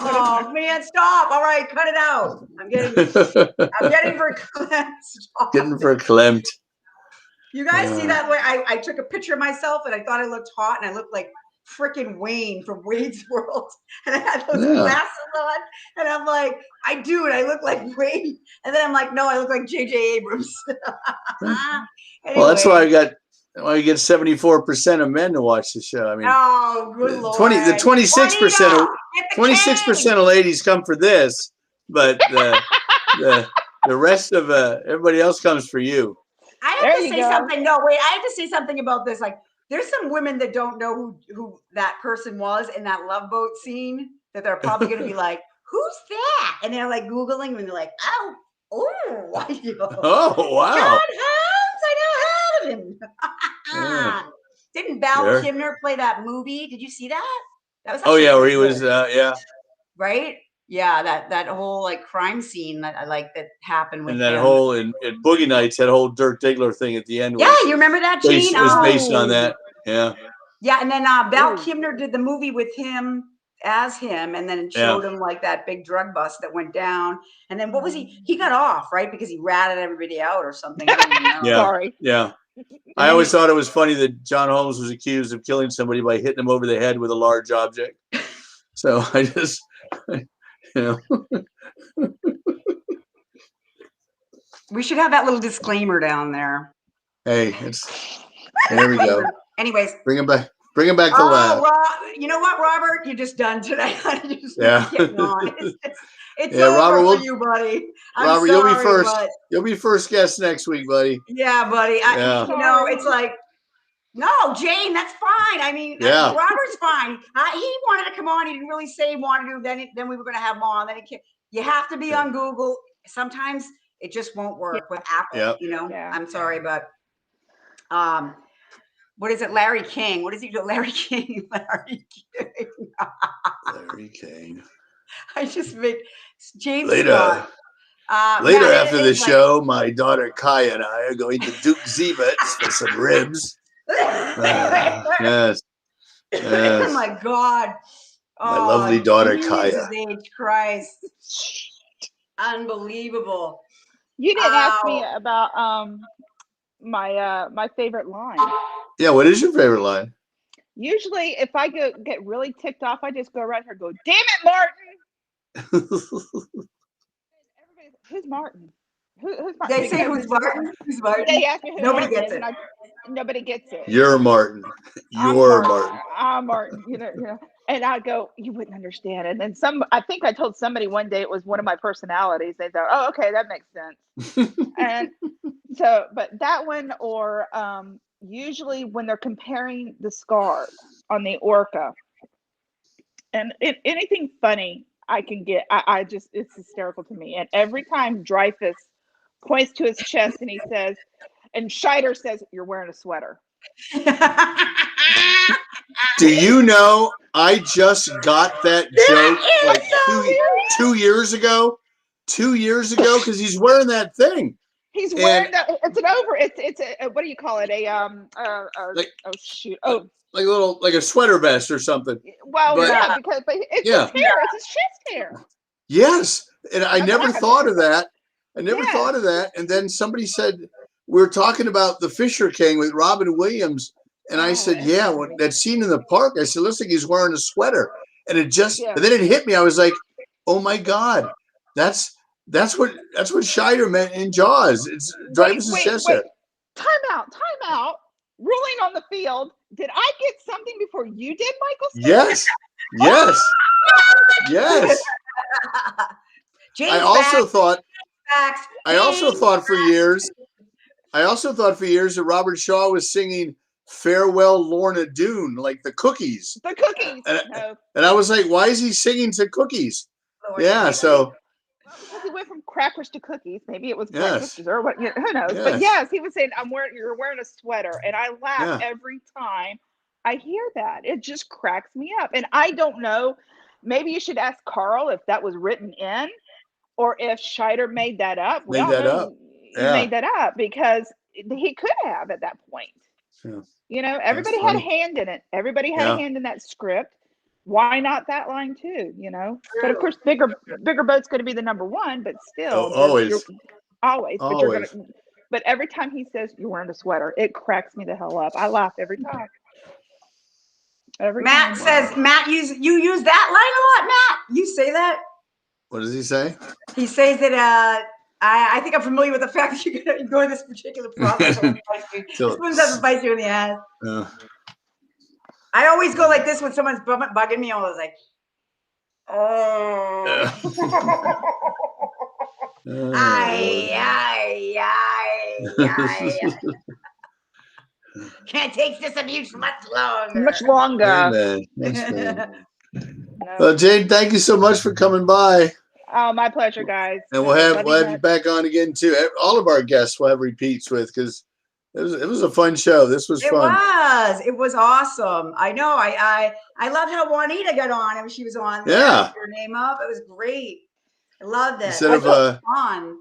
Oh man, stop. All right, cut it out. I'm getting verklempt. Stop. Getting verklempt. You guys see that way? I took a picture of myself and I thought I looked hot and I looked like freaking Wayne from Wayne's World. And I had those glasses on and I'm like, I do, and I look like Wayne. And then I'm like, no, I look like J.J. Abrams. Anyway. Well, that's why you get 74% of men to watch the show. I mean, oh, good Lord. The 26% of ladies come for this, but the rest of everybody else comes for you. I have to say something. No, wait, I have to say something about this. There's some women that don't know who that person was in that Love Boat scene that they're probably going to be like, who's that? And they're Googling and they're like, oh, wow. John Holmes, I know heard of him. Didn't Val Kilmer play that movie? Did you see that? That was where he was, right? Yeah, that whole crime scene that happened with and that him. whole in Boogie Nights, that whole Dirk Diggler thing at the end. Yeah, you remember that, Gene? It was based on that. Yeah. Yeah, and then Val Kilmer did the movie with him as him, and then showed him that big drug bust that went down. And then what was he? He got off, right? Because he ratted everybody out or something. I don't even know. Yeah. Sorry. Yeah. I always thought it was funny that John Holmes was accused of killing somebody by hitting him over the head with a large object. So I just, We should have that little disclaimer down there. Hey, there we go. Anyways, bring him back to lab. You know what, Robert? You're just done today. Getting on. It's Robert, over for you, buddy. Robert, you'll be first. You'll be first guest next week, buddy. Yeah, buddy. It's no, Jane, that's fine. I mean, Robert's fine. He wanted to come on. He didn't really say he wanted to. Then we were going to have him on. Then you have to be on Google. Sometimes it just won't work with Apple. Yeah. I'm sorry, but what is it? Larry King. What does he do? Larry King. Larry King. I just make James later. Scott. Later after the show, my daughter Kaya and I are going to Duke Zeebut's for some ribs. Yes. Oh my God. My lovely daughter Kaya. Age, Christ. Unbelievable. You didn't ask me about my favorite line. Yeah, what is your favorite line? Usually, if I get really ticked off, I just go right here and go, "Damn it, Martin!" Everybody, who's Martin? Who's Martin? They say who's Martin? Who's Martin? They ask me who Nobody Martin gets is, it. and nobody gets it. You're Martin. You're Martin. I'm Martin. And I go, you wouldn't understand. And then I think I told somebody one day it was one of my personalities. They thought, oh, okay, that makes sense. And so, but that one, or usually when they're comparing the scars on the orca, And anything funny I can get, I just, it's hysterical to me. And every time Dreyfus points to his chest and he says, and Scheider says, "You're wearing a sweater." Do you know I just got that joke like two years ago? 2 years ago, because he's wearing that thing. He's And- wearing that. It's an over. It's a what do you call it? Like- Oh shoot. Oh like a sweater vest or something. well, but- yeah, because but it's Yeah. his hair. It's his chest hair. Yes, and I That's never what I- thought of that. I never Yeah. thought of that. And then somebody said we were talking about the Fisher King with Robin Williams, and I Oh, said, "Yeah, when that scene in the park." I said, "Looks like he's wearing a sweater," and it just Yeah. and then it hit me. I was like, "Oh my God, that's what Scheider meant in Jaws. It's Dreyfus' chest hair." Time out. Ruling on the field. Did I get something before you did, Michael? Yes, yes. James I also thought. facts. I also thought for years that Robert Shaw was singing "Farewell Lorna Doone" like the Cookies, The cookies. And- No, and I was like, "Why is he singing to Cookies?" Yeah, so because he went from crackers to cookies. Maybe it was Yes. breakfast or what? Who knows? Yes. But yes, he was saying, You're wearing a sweater," and I laugh Yeah. every time I hear that. It just cracks me up, and I don't know. Maybe you should ask Carl if that was written in, or if Scheider made that up. We Made all that know up. he Yeah. made that up because he could have at that point. Yeah. You know, everybody had a funny. hand in it. Everybody had Yeah. a hand in that script. Why not that line too? You know, but of True. course, bigger boat's going to be the number one. But still, always. always. But you're Always. gonna. But every time he says you're wearing a sweater, it cracks me the hell up. I laugh every time. Every Matt time. says, you use that line a lot, Matt. You say that? What does he say? He says that I think I'm familiar with the fact that you're gonna ignore this particular process. So- This one doesn't bite you in the ass. I always go like this when someone's bugging me. I was like, oh. I can't take this abuse much longer. Much longer. Amen. That's good. No. Well, Jane, thank you so much for coming by, Oh, my pleasure, guys. and we'll have you back on again too. All of our guests will have repeats with because it was a fun show. This was fun. It was awesome. I know. I loved how Juanita got on and she was on. Yeah. Her name up. It was great. I loved it. Instead I of, thought it was fun.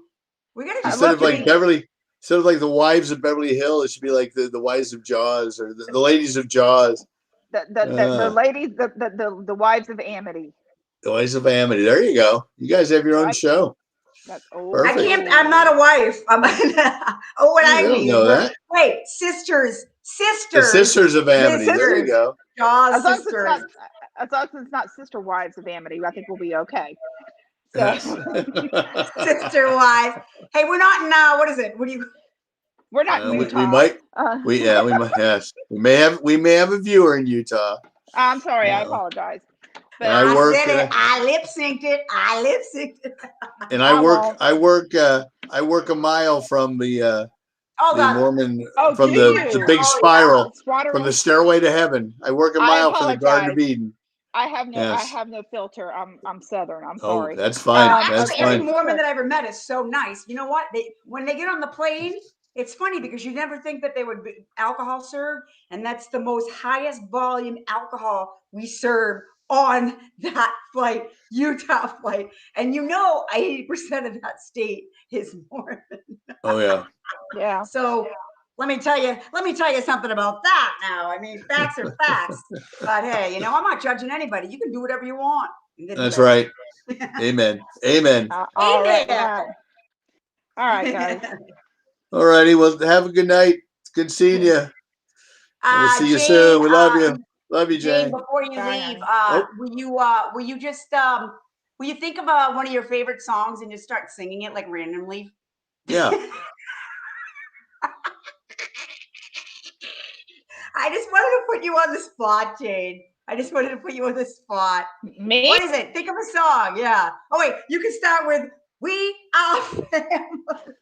We gotta Instead of like the wives of Beverly Hills, it should be like the wives of Jaws or the ladies of Jaws. The ladies, the wives of Amity. The wives of Amity. There you go. You guys have your own Right. show. That's Perfect. I can't. I'm not a wife. What I don't mean. know that. Wait, sisters. The sisters of Amity. There you Sisters. go. Jaws as long as sisters. as long as it's not sister wives of Amity, I think we'll be okay. So, Yes. Sister wives. Hey, we're not in. What is it? What do you? we're not in we Utah. might. Uh, We might. Yes. We may have a viewer in Utah. I'm sorry. I Yeah. apologize. And I I work. said it. I lip synced it. And I won't. I work a mile from the Hold on. Mormon Oh, from do the you? big spiral Swatter- from the stairway to heaven. I work a I mile from the Garden of apologize. Eden. I have no. Yes. I have no filter. I'm Southern. I'm Oh, sorry. that's fine. That's Actually, every fine. Mormon that I ever met is so nice. You know what? When they get on the plane, it's funny because you never think that they would be alcohol served, and that's the most highest volume alcohol we serve on that flight, Utah flight. And 80% of that state is Mormon. Oh yeah. Yeah. So let me tell you something about that now. I mean, facts are facts. But hey, I'm not judging anybody. You can do whatever you want. That's right. Amen. Amen. All right. Amen. Wow. All right, guys. All righty. Well, have a good night. It's good seeing you. We'll see you Jane, soon. We love you. Love you, Jane, Jane. before you Bye, leave, honey. will you just will you think of one of your favorite songs and just start singing it like randomly? Yeah. I just wanted to put you on the spot, Jane. I just wanted to put you on the spot. Me? What is it? Think of a song. Yeah. Oh wait, you can start with "We Are Family."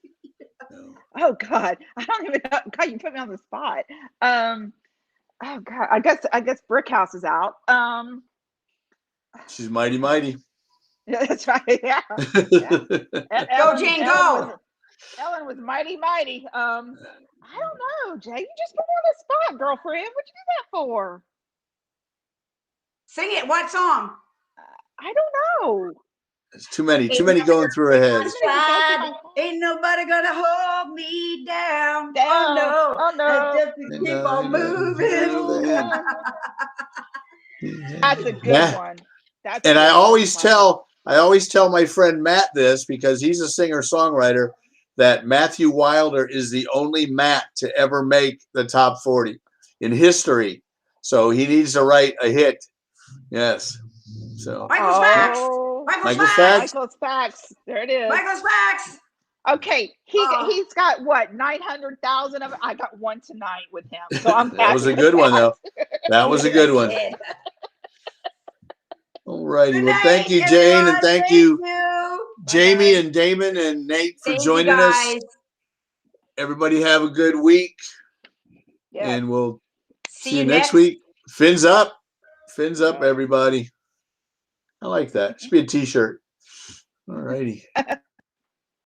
Oh God, I don't even know. God, you put me on the spot. Oh God, I guess Brick House is out. She's mighty, mighty. Yeah, that's right. Yeah. Go, Jane, go. Ellen was mighty, mighty. I don't know, Jay. You just put me on the spot, girlfriend. What you do that for? Sing it. What song? I don't know. It's too many going through her head. Ain't nobody gonna hold me down. Down. Oh no. Oh no. I just keep on moving. That's a good Yeah. one. That's a And good I one. always tell my friend Matt this, because he's a singer-songwriter, that Matthew Wilder is the only Matt to ever make the top 40 in history. So he needs to write a hit. Yes. So Michael's facts. Michael's facts. Michael's facts. There it is. Michael's facts. Okay, he's got what, 900,000 of it. I got one tonight with him, so I'm. That was a good one, though. That was a good one. All righty. Well, thank you, Jane, and thank you, Jamie and Damon and Nate for joining us. Everybody have a good week, and we'll see you next week. Fins up. Fins up, everybody. I like that. Should be a t-shirt. All righty.